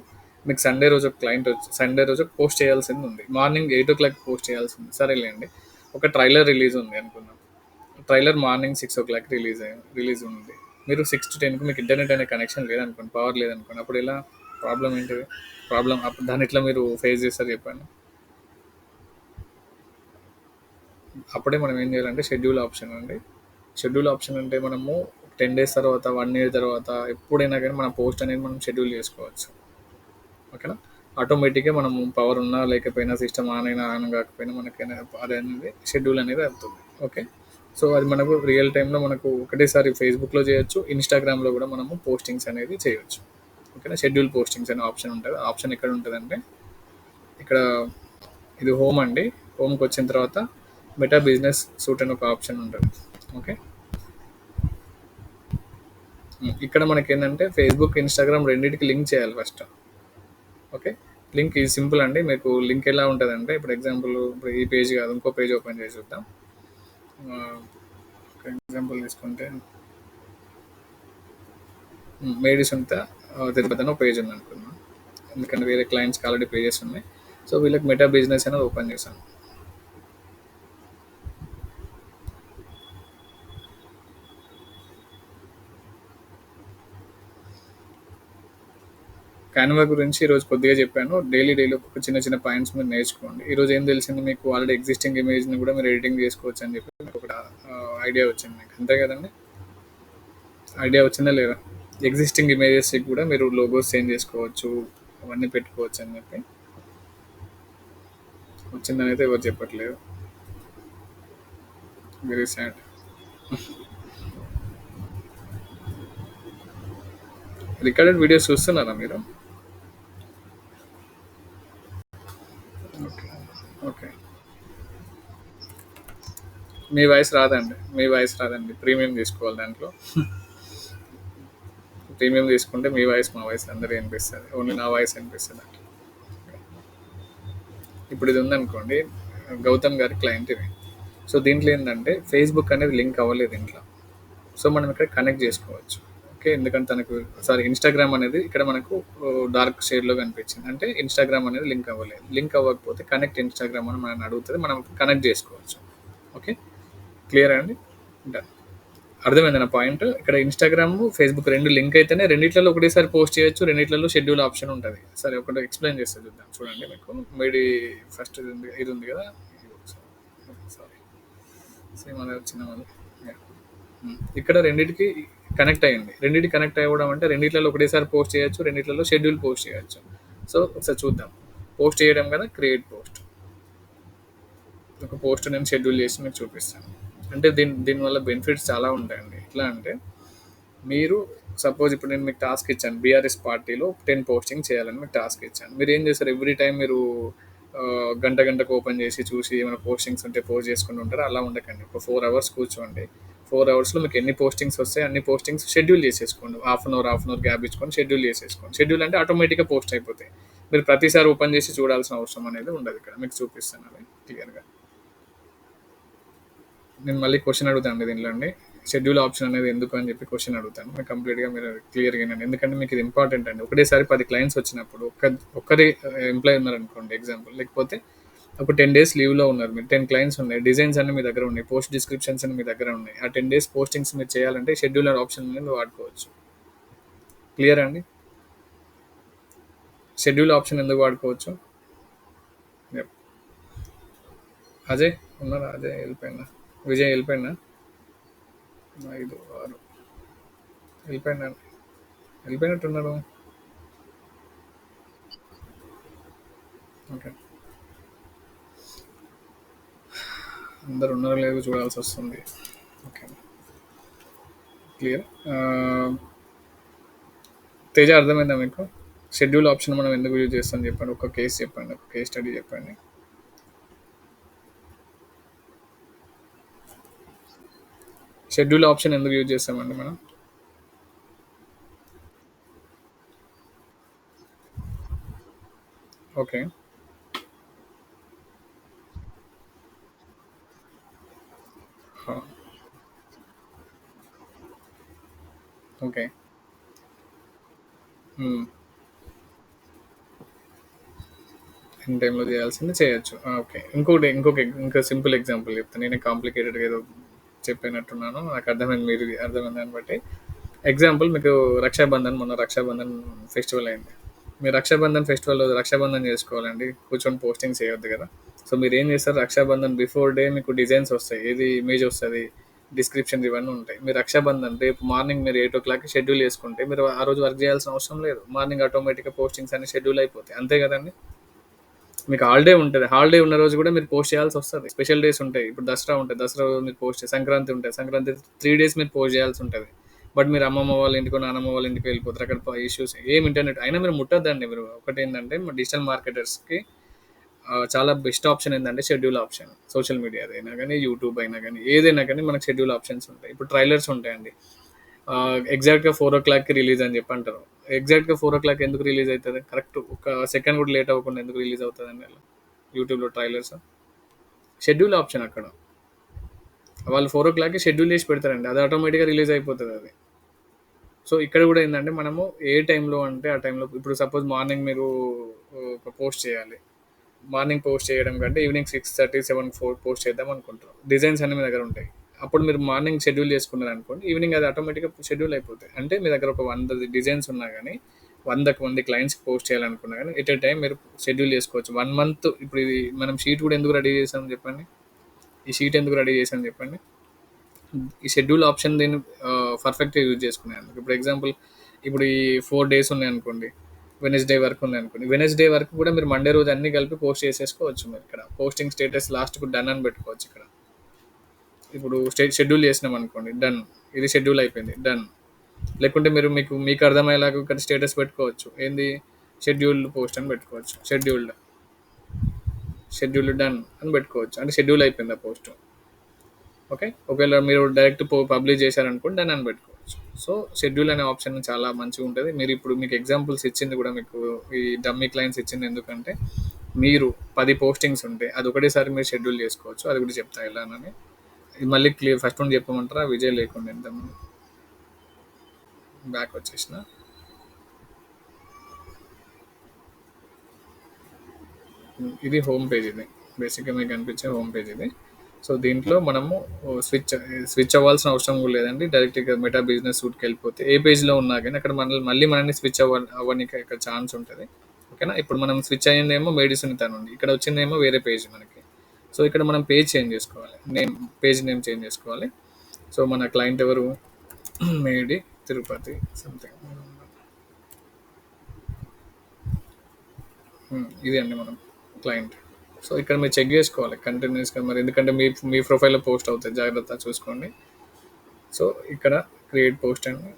మీకు సండే రోజు ఒక క్లయింట్ వచ్చి సండే రోజు పోస్ట్ చేయాల్సింది ఉంది. మార్నింగ్ 8:00 పోస్ట్ చేయాల్సింది. సరేలేండి. ఒక ట్రైలర్ రిలీజ్ ఉంది అనుకుందాం. ట్రైలర్ మార్నింగ్ 6:00 రిలీజ్ ఉంది. మీరు 6-10కి మీకు ఇంటర్నెట్ అనే కనెక్షన్ లేదనుకోండి, పవర్ లేదనుకోండి. అప్పుడు ఎలా? ప్రాబ్లమ్ ఏంటిది? ప్రాబ్లమ్ అప్పుడు దాన్ని ఎట్లా మీరు ఫేస్ చేస్తారు చెప్పండి? అప్పుడే మనం ఏం చేయాలంటే షెడ్యూల్ ఆప్షన్ అండి. షెడ్యూల్ ఆప్షన్ అంటే మనము 10 డేస్ తర్వాత, 1 ఇయర్ తర్వాత ఎప్పుడైనా కానీ మన పోస్ట్ అనేది మనం షెడ్యూల్ చేసుకోవచ్చు. ఓకేనా? ఆటోమేటిక్‌గా మనము పవర్ ఉన్నా లేకపోయినా సిస్టమ్ ఆన్ అయినా ఆన్ కాకపోయినా మనకైనా అదనేది షెడ్యూల్ అనేది అవుతుంది. ఓకే. సో, అది మనకు రియల్ టైమ్‌లో మనకు ఒకటేసారి ఫేస్‌బుక్‌లో చేయొచ్చు. ఇన్‌స్టాగ్రామ్‌లో కూడా మనము పోస్టింగ్స్ అనేది చేయొచ్చు. ఓకేనా? షెడ్యూల్ పోస్టింగ్స్ అనే ఆప్షన్ ఉంటది. ఆ ఆప్షన్ ఎక్కడ ఉంటదంటే ఇక్కడ ఇది హోమ్ అండి. హోమ్‌కొచ్చిన తర్వాత మెటా బిజినెస్ సూట్ అని ఒక ఆప్షన్ ఉంటది. ఓకే. ఇక్కడ మనకేందంటే ఫేస్‌బుక్, ఇన్‌స్టాగ్రామ్ రెండిటికి లింక్ చేయాలి ఫస్ట్. ఓకే. లింక్ ఇది సింపుల్ అండి. మీకు లింక్ ఎలా ఉంటదంటే ఇప్పుడు ఎగ్జాంపుల్ ఇప్పుడు ఈ పేజ్ కాదు ఇంకో పేజ్ ఓపెన్ చేసి చూద్దాం. ఒక ఎగ్జాంపుల్ తీసుకుంటే మేడి సునీత తిరుపతి అని ఒక పేజ్ ఉందనుకుందాం. ఎందుకంటే వేరే క్లయింట్స్‌కి ఆల్రెడీ పేజెస్ ఉన్నాయి. సో, వీళ్ళకి మెటా బిజినెస్ అనేది ఓపెన్ చేశాను. కాన్వా గురించి ఈరోజు కొద్దిగా చెప్పాను. డైలీ ఒక చిన్న చిన్న పాయింట్స్ మీరు నేర్చుకోండి. ఈరోజు ఏం తెలిసింది మీకు ఆల్రెడీ ఎగ్జిస్టింగ్ ఇమేజ్‌ని కూడా మీరు ఎడిటింగ్ చేసుకోవచ్చు అని చెప్పి మీకు ఒక ఐడియా వచ్చింది మీకు. అంతే కదండీ! ఐడియా వచ్చిందా లేదా? ఎగ్జిస్టింగ్ ఇమేజెస్‌కి కూడా మీరు లోగోస్ చేంజ్ చేసుకోవచ్చు. అవన్నీ పెట్టుకోవచ్చు అని చెప్పి. వచ్చిందని అయితే ఎవరు చెప్పట్లేదు. Very sad. రికార్డెడ్ వీడియోస్ చూస్తున్నారా మీరు? ఓకే. ఓకే. మీ వాయిస్ రాదండి. మీ వాయిస్ రాదండి. ప్రీమియం తీసుకోవాలి దాంట్లో. ప్రీమియం తీసుకుంటే మీ వాయిస్, మా వాయిస్ అందరూ వినిపిస్తది. ఓన్లీ నా వాయిస్ వినిపిస్తది అంట. ఇప్పుడు ఇది ఉందనుకోండి, గౌతమ్ గారి క్లయింట్ ఇది. సో దీంట్లో ఏంటంటే ఫేస్‌బుక్ అనేది లింక్ అవ్వలేదు ఇంట్లో. సో మనం ఇక్కడ కనెక్ట్ చేసుకోవచ్చు. ఓకే. ఎందుకంటే తనకు సారీ ఇన్‌స్టాగ్రామ్ అనేది ఇక్కడ మనకు డార్క్ షేడ్‌లో కనిపించింది. అంటే ఇన్‌స్టాగ్రామ్ అనేది లింక్ అవ్వలేదు. లింక్ అవ్వకపోతే కనెక్ట్ ఇన్‌స్టాగ్రామ్ అని మనల్ని అడుగుతది. మనం కనెక్ట్ చేసుకోవచ్చు. ఓకే. క్లియరా అండి? డన్. అర్థమైందా నా పాయింట్? ఇక్కడ ఇన్‌స్టాగ్రామ్, ఫేస్‌బుక్ 2 లింక్ అయితేనే రెండిట్లలో ఒకటేసారి పోస్ట్ చేయొచ్చు. రెండిట్లలో షెడ్యూల్ ఆప్షన్ ఉంటది. సరే ఒకటి ఎక్స్‌ప్లెయిన్ చేస్తా చూద్దాం. చూడండి మీకు మీది ఫస్ట్ ఇది ఉంది కదా! సారీ. సేమ్ అదే వచ్చిందా మళ్ళీ? యాహ్! ఇక్కడ రెండిటికి కనెక్ట్ అయ్యింది. రెండిటికి కనెక్ట్ అవ్వడం అంటే రెండిట్లలో ఒకటేసారి పోస్ట్ చేయొచ్చు. రెండిట్లలో షెడ్యూల్ పోస్ట్ చేయొచ్చు. సో ఒకసారి చూద్దాం. పోస్ట్ చేయడం కదా క్రియేట్ పోస్ట్. ఒక పోస్ట్ నేను షెడ్యూల్ చేసి మీకు చూపిస్తాను. అంటే దీనివల్ల బెనిఫిట్స్ చాలా ఉంటాయండి. ఎట్లా అంటే మీరు సపోజ్ ఇప్పుడు నేను మీకు టాస్క్ ఇచ్చాను. బీఆర్ఎస్ పార్టీలో 10 పోస్టింగ్ చేయాలని మీకు టాస్క్ ఇచ్చాను. మీరు ఏం చేస్తారు ఎవ్రీ టైం మీరు గంట గంటకు ఓపెన్ చేసి చూసి ఏమైనా పోస్టింగ్స్ ఉంటే పోస్ట్ చేసుకుంటూ ఉంటారు. అలా ఉండకండి. ఒక 4 అవర్స్ కూర్చోండి. 4 అవర్స్‌లో మీకు ఎన్ని పోస్టింగ్స్ వస్తాయి అన్ని పోస్టింగ్స్ షెడ్యూల్ చేసేసుకోండి. హాఫ్ అన్ అవర్ గ్యాప్ ఇచ్చుకొని షెడ్యూల్ చేసేసుకోండి. షెడ్యూల్ అంటే ఆటోమేటిక్‌గా పోస్ట్ అయిపోతాయి. మీరు ప్రతిసారి ఓపెన్ చేసి చూడాల్సిన అవసరం అనేది ఉండదు ఇక్కడ. మీకు చూపిస్తాను అది క్లియర్‌గా. నేను మళ్ళీ క్వశ్చన్ అడుగుతాను దీనిలో అండి. షెడ్యూల్ ఆప్షన్ అనేది ఎందుకు అని చెప్పి క్వశ్చన్ అడుగుతాను. మీరు కంప్లీట్‌గా మీరు క్లియర్‌గా వినండి. ఎందుకంటే మీకు ఇది ఇంపార్టెంట్ అండి. ఒకటేసారి 10 క్లయింట్స్ వచ్చినప్పుడు ఒక్కరి ఎంప్లాయీ ఉన్నారనుకోండి ఎగ్జాంపుల్. లేకపోతే ఒక 10 డేస్ లీవ్‌లో ఉన్నారు మీరు. 10 క్లయింట్స్ ఉన్నాయి. డిజైన్స్ అన్నీ మీ దగ్గర ఉన్నాయి. పోస్ట్ డిస్క్రిప్షన్స్ అన్నీ మీ దగ్గర ఉన్నాయి. ఆ 10 డేస్ పోస్టింగ్స్ మీరు చేయాలంటే షెడ్యూలర్ ఆప్షన్ అనేది వాడుకోవచ్చు. క్లియరా అండి? షెడ్యూల్ ఆప్షన్ ఎందుకు వాడుకోవచ్చు? యప్. అజయ్ ఉన్నారా? అజయ్ వెళ్ళిపోయిందా? విజయ్ వెళ్ళిపోయిందా? 5, 6 వెళ్ళిపోయిందా? వెళ్ళిపోయినట్టున్నారు. ఓకే. అందరు ఉన్నారో లేదో చూడాల్సి వస్తుంది. ఓకే. క్లియర్. తేజ అర్థమైందా మీకు? షెడ్యూల్ ఆప్షన్ మనం ఎందుకు యూజ్ చేస్తాం చెప్పండి. ఒక కేసు చెప్పండి. ఒక కేస్ స్టడీ చెప్పండి. షెడ్యూల్ ఆప్షన్ ఎందుకు యూజ్ చేస్తామండి మనం? ఓకే. ఆ, ఓకే. హ్మ్. ఇన్ టైంలో చేయాల్సింది చేయొచ్చు. ఓకే. ఇంకా సింపుల్ ఎగ్జాంపుల్ చెప్తాను. నేనే కాంప్లికేటెడ్‌గా ఏదో చెప్పినట్టున్నాను. నాకు అర్థమైంది మీరు అర్థమైన దాన్ని బట్టి. ఎగ్జాంపుల్ మీకు రక్షాబంధన్ మొన్న రక్షాబంధన్ ఫెస్టివల్ అయింది. మీరు రక్షాబంధన్ ఫెస్టివల్ రక్షాబంధన్ చేసుకోవాలండి. కూర్చొని పోస్టింగ్ చేయొద్దు కదా! సో మీరేం చేస్తారు రక్షాబంధన్ బిఫోర్ డే మీకు డిజైన్స్ వస్తాయి. ఏది ఇమేజ్ వస్తది. డిస్క్రిప్షన్స్ ఇవన్నీ ఉంటాయి. మీరు రక్షాబంధన్ రేపు మార్నింగ్ మీరు 8:00కి షెడ్యూల్ చేసుకుంటే మీరు ఆ రోజు వర్క్ చేయాల్సిన అవసరం లేదు. మార్నింగ్ ఆటోమేటిక్‌గా పోస్టింగ్స్ అన్ని షెడ్యూల్ అయిపోతాయి. అంతే కదండీ! మీకు హాలిడే ఉంటది. హాలిడే ఉన్న రోజు కూడా మీరు పోస్ట్ చేయాల్సొస్తది. స్పెషల్ డేస్ ఉంటాయి. ఇప్పుడు దసరా ఉంటది. దసరా రోజు మీరు పోస్ట్ సంక్రాంతి ఉంటది. సంక్రాంతి 3 డేస్ మీరు పోస్ట్ చేయాల్సుంటది. బట్ మీరు అమ్మమ్మ వాళ్ళ ఇంటికో, నానమ్మ వాళ్ళ ఇంటికో వెళ్ళిపోతారు. అక్కడ ఇష్యూస్ ఏం ఇంటర్నెట్ అయినా మీరు ముట్టొద్దండి మీరు. ఒకటేంటంటే డిజిటల్ మార్కెటర్స్‌కి చాలా బెస్ట్ ఆప్షన్ ఏందంటే షెడ్యూల్ ఆప్షన్. సోషల్ మీడియాదైనా గానీ, యూట్యూబ్ అయినా గానీ, ఏదైనా కానీ మనకు షెడ్యూల్ ఆప్షన్స్ ఉంటాయి. ఇప్పుడు ట్రైలర్స్ ఉంటాయండి. ఎగ్జాక్ట్‌గా 4:00కి రిలీజ్ అని చెప్పి అంటారు. ఎగ్జాక్ట్‌గా 4:00 ఎందుకు రిలీజ్ అయితది? కరెక్ట్ ఒక సెకండ్ కూడా లేట్ అవ్వకుండా ఎందుకు రిలీజ్ అవుతదండి అలా? యూట్యూబ్‌లో ట్రైలర్స్. షెడ్యూల్ ఆప్షన్ అక్కడ. వాళ్ళు 4:00కి షెడ్యూల్ చేసి పెడతారండి. అది ఆటోమేటిక్‌గా రిలీజ్ అయిపోతది అది. సో, ఇక్కడ కూడా ఏందంటే మనము ఏ టైంలో అంటే ఆ టైంలో ఇప్పుడు సపోజ్ మార్నింగ్ మీరు ఒక పోస్ట్ చేయాలి. మార్నింగ్ పోస్ట్ చేయడం కంటే ఈవినింగ్ 6:30, 7 పోస్ట్ చేద్దాం అనుకుంటారు. డిజైన్స్ అన్నీ మీ దగ్గర ఉంటాయి. అప్పుడు మీరు మార్నింగ్ షెడ్యూల్ చేసుకున్నారనుకోండి, ఈవినింగ్ అది ఆటోమేటిక్‌గా షెడ్యూల్ అయిపోతాయి. అంటే మీ దగ్గర ఒక 100 డిజైన్స్ ఉన్నా గానీ, 100కి మంది క్లయింట్స్‌కి పోస్ట్ చేయాలనుకున్నా గానీ, ఎట్ ఎ టైమ్ మీరు షెడ్యూల్ చేసుకోవచ్చు. 1 మంత్ ఇప్పుడు ఇది మనం షీట్ కూడా ఎందుకు రెడీ చేసాం చెప్పండి? ఈ షీట్ ఎందుకు రెడీ చేసాం చెప్పండి? ఈ షెడ్యూల్ ఆప్షన్ దీన్ని పర్ఫెక్ట్‌గా యూజ్ చేసుకునేందుకు. ఇప్పుడు ఎగ్జాంపుల్ ఇప్పుడు ఈ 4 డేస్ ఉన్నాయనుకోండి. వెనస్డే వరకు ఉంది అనుకోండి. వెనస్డే వరకు కూడా మీరు మండే రోజు అన్ని కలిపి పోస్ట్ చేసేసుకోవచ్చు. మీరు ఇక్కడ పోస్టింగ్ స్టేటస్ లాస్ట్‌కు డన్ అని పెట్టుకోవచ్చు ఇక్కడ. ఇప్పుడు షెడ్యూల్ చేసినాం అనుకోండి, డన్. ఇది షెడ్యూల్ అయిపోయింది, డన్. లేకుంటే మీకు అర్థమయ్యేలాగా ఇక్కడ స్టేటస్ పెట్టుకోవచ్చు. ఏంది, షెడ్యూల్డ్ పోస్ట్ అని పెట్టుకోవచ్చు. షెడ్యూల్డ్ డన్ అని పెట్టుకోవచ్చు. అంటే షెడ్యూల్ అయిపోయింది ఆ పోస్ట్. ఓకే, ఒకవేళ మీరు డైరెక్ట్ పబ్లిష్ చేశారనుకోండి, డన్ అని పెట్టుకోవచ్చు. సో షెడ్యూల్ అనే ఆప్షన్ చాలా మంచిగా ఉంటుంది. మీరు ఇప్పుడు మీకు ఎగ్జాంపుల్స్ ఇచ్చింది కూడా, మీకు ఈ డమ్మీ క్లయింట్స్ ఇచ్చింది ఎందుకంటే, మీరు 10 పోస్టింగ్స్ ఉంటే అది ఒకటేసారి మీరు షెడ్యూల్ చేసుకోవచ్చు. అది కూడా చెప్తా ఎలానని. ఇది మళ్ళీ క్లియర్ ఫస్ట్ నుండి చెప్పమంటారా? విజయ్ లేకుండా ఎంతమంది బ్యాక్ వచ్చేసిన. ఇది హోమ్ పేజ్. ఇది బేసిక్గా మీకు కనిపించే హోమ్ పేజ్ ఇది. సో దీంట్లో మనము స్విచ్ అవ్వాల్సిన అవసరం కూడా లేదండి. డైరెక్ట్గా మెటా బిజినెస్ సూట్కి వెళ్ళిపోతే ఏ పేజ్లో ఉన్నా కానీ అక్కడ మళ్ళీ మనల్ని స్విచ్ అవ్వడానికి ఇక్కడ ఛాన్స్ ఉంటుంది. ఓకేనా. ఇప్పుడు మనం స్విచ్ అయ్యిందేమో మేడి సునీత నుండి, ఇక్కడ వచ్చిందేమో వేరే పేజ్ మనకి. సో ఇక్కడ మనం పేజ్ చేంజ్ చేసుకోవాలి, పేజ్ నేమ్ చేంజ్ చేసుకోవాలి. సో మన క్లయింట్ ఎవరు, మేడి తిరుపతి సంథింగ్. ఇది అండి మనం క్లయింట్. సో ఇక్కడ మీరు చెక్ చేసుకోవాలి కంటిన్యూస్గా మరి, ఎందుకంటే మీ ప్రొఫైల్లో పోస్ట్ అవుతాయి, జాగ్రత్త చూసుకోండి. సో ఇక్కడ క్రియేట్ పోస్ట్ అండి.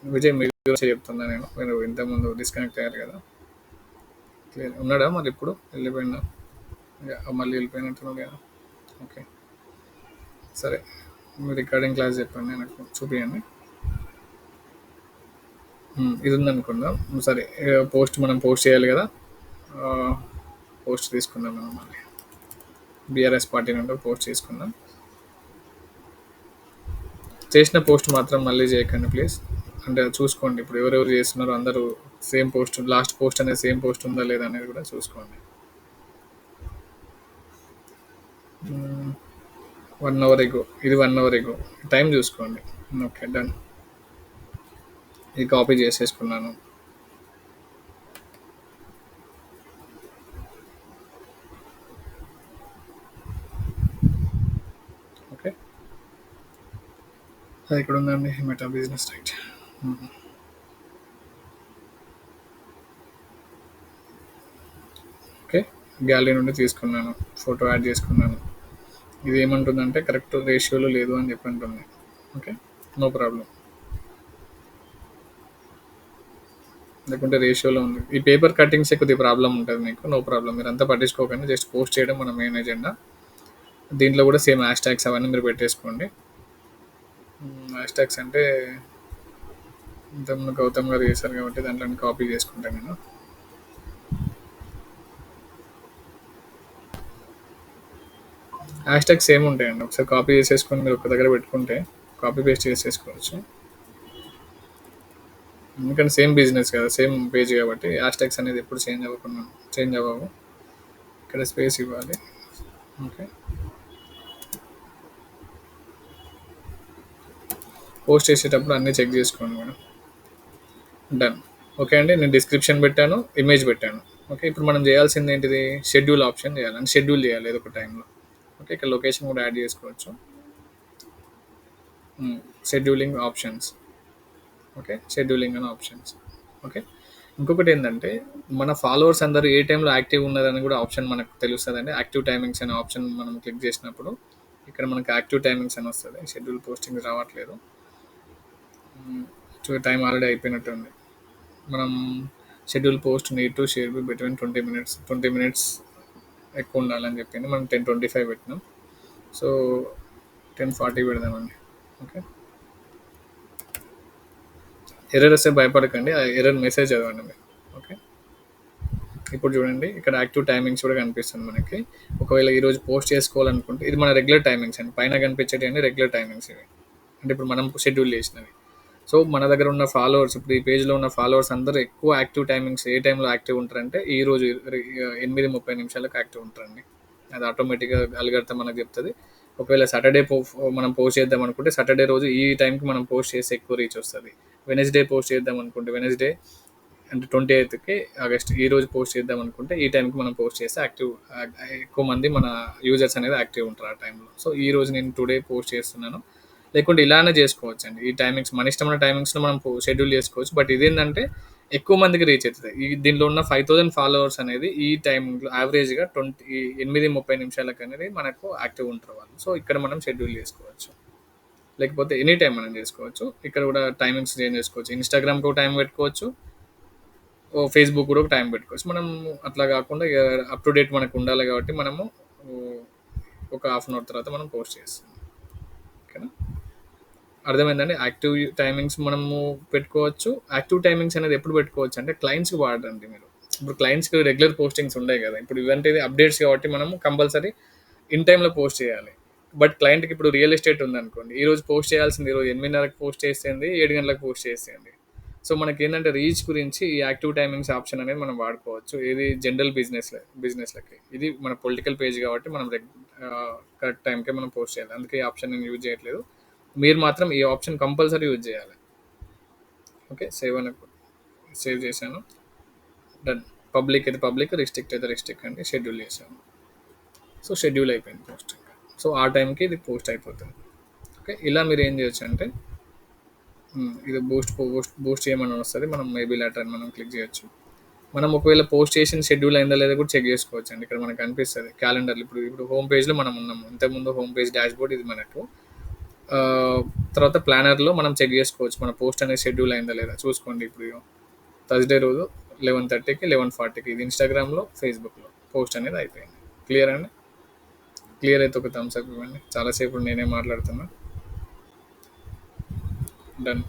విజయ్ మీరు చెప్తున్నా, మీరు ఇంతకుముందు డిస్కనెక్ట్ అయ్యారు కదా, క్లియర్ ఉన్నాడా మరి? ఇప్పుడు వెళ్ళిపోయినా, మళ్ళీ వెళ్ళిపోయినట్టున్నాడు కదా. ఓకే సరే, మీరు రికార్డింగ్ క్లాస్ చెప్పండి, నాకు చూపించండి. ఇది ఉందనుకుందాం. సరే, మనం పోస్ట్ చేయాలి కదా. పోస్ట్ తీసుకుందాం మనం, మళ్ళీ బీఆర్ఎస్ పార్టీ నుండి పోస్ట్ తీసుకుందాం. చేసిన పోస్ట్ మాత్రం మళ్ళీ చేయకండి ప్లీజ్. అంటే చూసుకోండి ఇప్పుడు ఎవరెవరు చేస్తున్నారో అందరూ సేమ్ పోస్ట్, లాస్ట్ పోస్ట్ అనేది సేమ్ పోస్ట్ ఉందా లేదా అనేది కూడా చూసుకోండి. 1 hour ఎగో, ఇది 1 hour ఎగో, టైం చూసుకోండి. Okay done. ఇది కాపీ చేసేసుకున్నాను. ఓకే, అది ఇక్కడ ఉందండి, meta business right. Okay, gallery నుండి తీసుకున్నాను, ఫోటో యాడ్ చేసుకున్నాను. ఇది ఏమంటుందంటే కరెక్ట్ రేషియోలో లేదు అని చెప్పి అంటుంది. Okay, no problem. లేకుంటే రేషియోలో ఉంది. ఈ పేపర్ కటింగ్సే కొద్దిగా ప్రాబ్లం ఉంటుంది మీకు, నో ప్రాబ్లం. మీరు అంతా పట్టించుకోకండి, జస్ట్ పోస్ట్ చేయడం మన మెయిన్ ఎజెండా. దీంట్లో కూడా సేమ్ హ్యాష్ ట్యాగ్స్ అవన్నీ మీరు పెట్టేసుకోండి. హ్యాష్ ట్యాగ్స్ అంటే ఇంతకుముందు గౌతమ్ గారు చేశారు కాబట్టి దాంట్లో కాపీ చేసుకుంటాను నేను. హ్యాష్ ట్యాగ్స్ సేమ్ ఉంటాయండి, ఒకసారి కాపీ చేసేసుకొని మీరు ఒక దగ్గర పెట్టుకుంటే కాపీ పేస్ట్ చేసేసుకోవచ్చు. ఎందుకంటే సేమ్ బిజినెస్ కదా, సేమ్ పేజ్ కాబట్టి హ్యాష్ ట్యాగ్స్ అనేది ఎప్పుడు చేంజ్ అవ్వవు. ఇక్కడ స్పేస్ ఇవ్వాలి. ఓకే, పోస్ట్ చేసేటప్పుడు అన్నీ చెక్ చేసుకోండి మేడం. డన్. ఓకే అండి, నేను డిస్క్రిప్షన్ పెట్టాను, ఇమేజ్ పెట్టాను. ఓకే, ఇప్పుడు మనం చేయాల్సింది ఏంటిది, షెడ్యూల్ ఆప్షన్ చేయాలి, అంటే షెడ్యూల్ చేయాలి ఏదో ఒక టైంలో. ఓకే, ఇక్కడ లొకేషన్ కూడా యాడ్ చేసుకోవచ్చు. Scheduling options. Okay, scheduling and options. Okay, ఇంకొకటి ఏంటంటే మన ఫాలోవర్స్ అందరూ ఏ టైంలో యాక్టివ్ ఉన్నదని కూడా ఆప్షన్ మనకు తెలుస్తుందండి. యాక్టివ్ టైమింగ్స్ అనే ఆప్షన్ మనం క్లిక్ చేసినప్పుడు ఇక్కడ మనకు యాక్టివ్ టైమింగ్స్ అని వస్తుంది. షెడ్యూల్ పోస్టింగ్ రావట్లేదు, టైం ఆల్రెడీ అయిపోయినట్టుంది. మనం schedule post need to share between 20 minutes ఎక్కువ ఉండాలని చెప్పింది. మనం 10:25 పెట్టినాం. సో 10:40 పెడదామండి. ఓకే, ఎర్రర్ వస్తే భయపడకండి, ఆ ఎర్రర్ మెసేజ్ చదవండి మీరు. ఓకే, ఇప్పుడు చూడండి ఇక్కడ యాక్టివ్ టైమింగ్స్ కూడా కనిపిస్తుంది మనకి. ఒకవేళ ఈరోజు పోస్ట్ చేసుకోవాలనుకుంటే ఇది మన రెగ్యులర్ టైమింగ్స్ అండి, పైన కనిపించేటి అన్ని రెగ్యులర్ టైమింగ్స్ ఇవి, అంటే ఇప్పుడు మనం షెడ్యూల్ చేసినవి. సో మన దగ్గర ఉన్న ఫాలోవర్స్, ఇప్పుడు ఈ పేజ్లో ఉన్న ఫాలోవర్స్ అందరూ ఎక్కువ యాక్టివ్ టైమింగ్స్ ఏ టైంలో యాక్టివ్ ఉంటారంటే ఈ రోజు 8:30 యాక్టివ్ ఉంటారండి. అది ఆటోమేటిక్గా అల్గోరిథం మనకు చెప్తుంది. ఒకవేళ సాటర్డే మనం పోస్ట్ చేద్దాం అనుకుంటే సాటర్డే రోజు ఈ టైంకి మనం పోస్ట్ చేస్తే ఎక్కువ రీచ్ వస్తుంది. వెనస్డే పోస్ట్ చేద్దాం అనుకుంటే వెనస్డే అంటే 28th ఆగస్ట్ ఈ రోజు పోస్ట్ చేద్దాం అనుకుంటే ఈ టైంకి మనం పోస్ట్ చేస్తే ఎక్కువ మంది మన యూజర్స్ అనేది యాక్టివ్ ఉంటారు ఆ టైంలో. సో ఈ రోజు నేను టుడే పోస్ట్ చేస్తున్నాను, లేకుంటే ఇలానే చేసుకోవచ్చు అండి. ఈ టైమింగ్స్ మన ఇష్టమైన టైమింగ్స్లో మనం షెడ్యూల్ చేసుకోవచ్చు. బట్ ఇదేంటంటే ఎక్కువ మందికి రీచ్ అవుతుంది. దీంట్లో ఉన్న 5000 ఫాలోవర్స్ అనేది ఈ టైంలో యావరేజ్‌గా 8:30 నిమిషాలకు అనేది మనకు యాక్టివ్ ఉంటారు వాళ్ళు. సో, ఇక్కడ మనం షెడ్యూల్ చేసుకోవచ్చు. లేకపోతే ఎనీ టైమ్ మనం చేసుకోవచ్చు. ఇక్కడ కూడా టైమింగ్స్ చేంజ్ చేసుకోవచ్చు. ఇన్‌స్టాగ్రామ్‌కి ఒక టైం పెట్టుకోవచ్చు. ఫేస్‌బుక్ కూడా ఒక టైం పెట్టుకోవచ్చు. మనం అట్లా కాకుండా ఇగ అప్ టు డేట్ మనకు ఉండాలి కాబట్టి మనము ఓహ్, ఒక హాఫ్ అన్ అవర్ తర్వాత మనం పోస్ట్ చేస్తాం. ఓకేనా? అర్థమైందండి. యాక్టివ్ టైమింగ్స్ మనము పెట్టుకోవచ్చు. యాక్టివ్ టైమింగ్స్ అనేది ఎప్పుడు పెట్టుకోవచ్చు అంటే క్లయింట్స్‌కి వాడండి మీరు. ఇప్పుడు క్లయింట్స్‌కి రెగ్యులర్ పోస్టింగ్స్ ఉండయి కదా! ఇప్పుడు ఇవంటిది అప్డేట్స్ కాబట్టి మనము కంపల్సరీ ఇన్ టైమ్‌లో పోస్ట్ చేయాలి. బట్ క్లయింట్‌కి ఇప్పుడు రియల్ ఎస్టేట్ ఉందనుకోండి. ఈరోజు పోస్ట్ చేయాల్సింది ఈరోజు 8:30కి పోస్ట్ చేసేయండి, 7 గంటలకు పోస్ట్ చేసేయండి. సో, మనకేంటంటే రీచ్ గురించి ఈ యాక్టివ్ టైమింగ్స్ ఆప్షన్ అనేది మనం వాడుకోవచ్చు. ఏది జనరల్ బిజినెస్‌లకి. ఇది మన పొలిటికల్ పేజ్ కాబట్టి మనం కరెక్ట్ టైంకే మనం పోస్ట్ చేయాలి. అందుకే ఈ ఆప్షన్ నేను యూజ్ చేయట్లేదు. మీరు మాత్రం ఈ ఆప్షన్ కంపల్సరీ యూజ్ చేయాలి. ఓకే. సేవ్ చేశాను. డన్. పబ్లిక్ అయితే పబ్లిక్, రిస్ట్రిక్ట్ అయితే రిస్ట్రిక్ట్ అండి. షెడ్యూల్ చేశాను. సో, షెడ్యూల్ అయిపోయింది పోస్ట్. సో, ఆ టైంకి ఇది పోస్ట్ అయిపోతుంది. ఓకే. ఇలా మీరు ఏం చేయొచ్చు అంటే ఇది బూస్ట్ చేయమని వస్తది. మనం మేబీ లెటర్ అని మనం క్లిక్ చేయొచ్చు. మనం ఒకవేళ పోస్ట్ చేసిన షెడ్యూల్ అయిందా లేదా కూడా చెక్ చేసుకోవచ్చండి. ఇక్కడ మనకు కనిపిస్తది. క్యాలెండర్‌లో ఇప్పుడు హోమ్ పేజ్‌లో మనం ఉన్నాము. ఇంతకుముందు హోమ్ పేజ్ డాష్‌బోర్డ్ ఇది మనకు. తర్వాత ప్లానర్‌లో మనం చెక్ చేసుకోవచ్చు. మన పోస్ట్ అనేది షెడ్యూల్ అయిందా లేదా చూసుకోండి. ఇప్పుడు థర్స్‌డే రోజు 11:30కి, 11:40కి ఇది ఇన్‌స్టాగ్రామ్‌లో, ఫేస్‌బుక్‌లో పోస్ట్ అనేది అయిపోయింది. క్లియర్ అండి? క్లియర్ అయితే ఒక థమ్స్ అప్ ఇవ్వండి. చాలా సేపు నేనే మాట్లాడుతున్నా. డన్.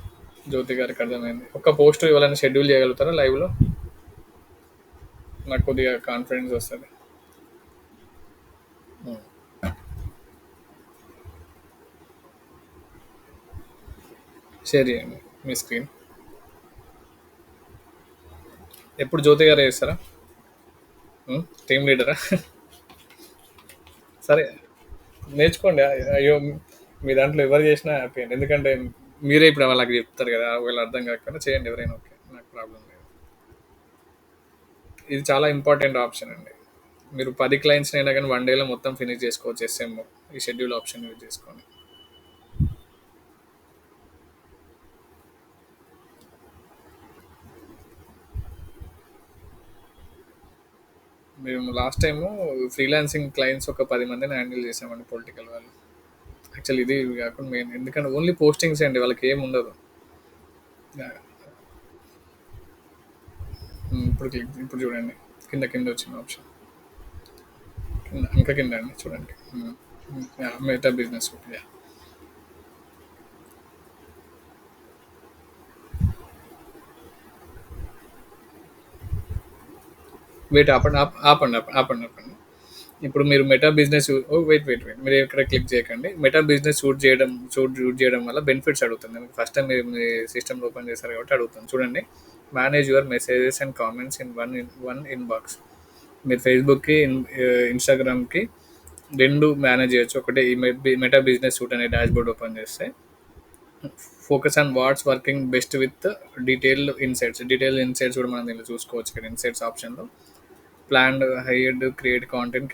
జ్యోతి గారికి అర్థమైంది. ఒక పోస్ట్ ఎవరైనా షెడ్యూల్ చేయగలుగుతారా లైవ్‌లో? నాకు కొద్దిగా కాన్ఫిడెన్స్ వస్తది. హ్మ్. షేర్ చేయండి మీ స్క్రీన్. ఎప్పుడు జ్యోతి గారే చేస్తారా? టీమ్ లీడరా? సరే నేర్చుకోండి. అయ్యో! మీ దాంట్లో ఎవరు చేసినా హ్యాపీ అండి. ఎందుకంటే మీరే ఇప్పుడు వాళ్ళకి చెప్తారు కదా! ఒకవేళ అర్థం కాకపోయినా చేయండి ఎవరైనా ఓకే. నాకు ప్రాబ్లమ్ లేదు. ఇది చాలా ఇంపార్టెంట్ ఆప్షన్ అండి. మీరు 10 క్లయింట్స్‌ని అయినా గాని 1 డేలో మొత్తం ఫినిష్ చేసుకోవచ్చు ఎస్ఎంఓ. ఈ షెడ్యూల్ ఆప్షన్ యూజ్ చేసుకొని. మేము లాస్ట్ టైము ఫ్రీలాన్సింగ్ క్లయింట్స్ ఒక 10 మందిని హ్యాండిల్ చేసామండి పొలిటికల్ వాళ్ళు. యాక్చువల్లీ ఇది కాకుండా మెయిన్ ఎందుకంటే ఓన్లీ పోస్టింగ్సే అండి. వాళ్ళకి ఏమి ఉండదు. యాహ్! ఇప్పుడు చూడండి. కింద కింద వచ్చిన ఆప్షన్. కింద ఇంకా కింద అండి చూడండి. Yeah! Meta business yeah! Wait ఆపండి. ఇప్పుడు మీరు మెటా బిజినెస్ వెయిట్. మీరు ఇక్కడ క్లిక్ చేయకండి. మెటా బిజినెస్ షూట్ చేయడం వల్ల బెనిఫిట్స్ అడుగుతుంది. మీకు ఫస్ట్ టైం మీరు మీ సిస్టమ్ ఓపెన్ చేశారు కాబట్టి అడుగుతుంది. చూడండి. Manage your messages and comments in one inbox. మీరు ఫేస్‌బుక్‌కి, ఇన్‌స్టాగ్రామ్‌కి 2 మేనేజ్ చేయొచ్చు. ఒకటి ఈ మెటా బిజినెస్ సూట్ అనే డాష్‌బోర్డ్ ఓపెన్ చేస్తే focus on what's working best with detailed insights కూడా మనం దీనిలో చూసుకోవచ్చు. ఇక్కడ ఇన్సైట్స్ ఆప్షన్‌లో planned hired create content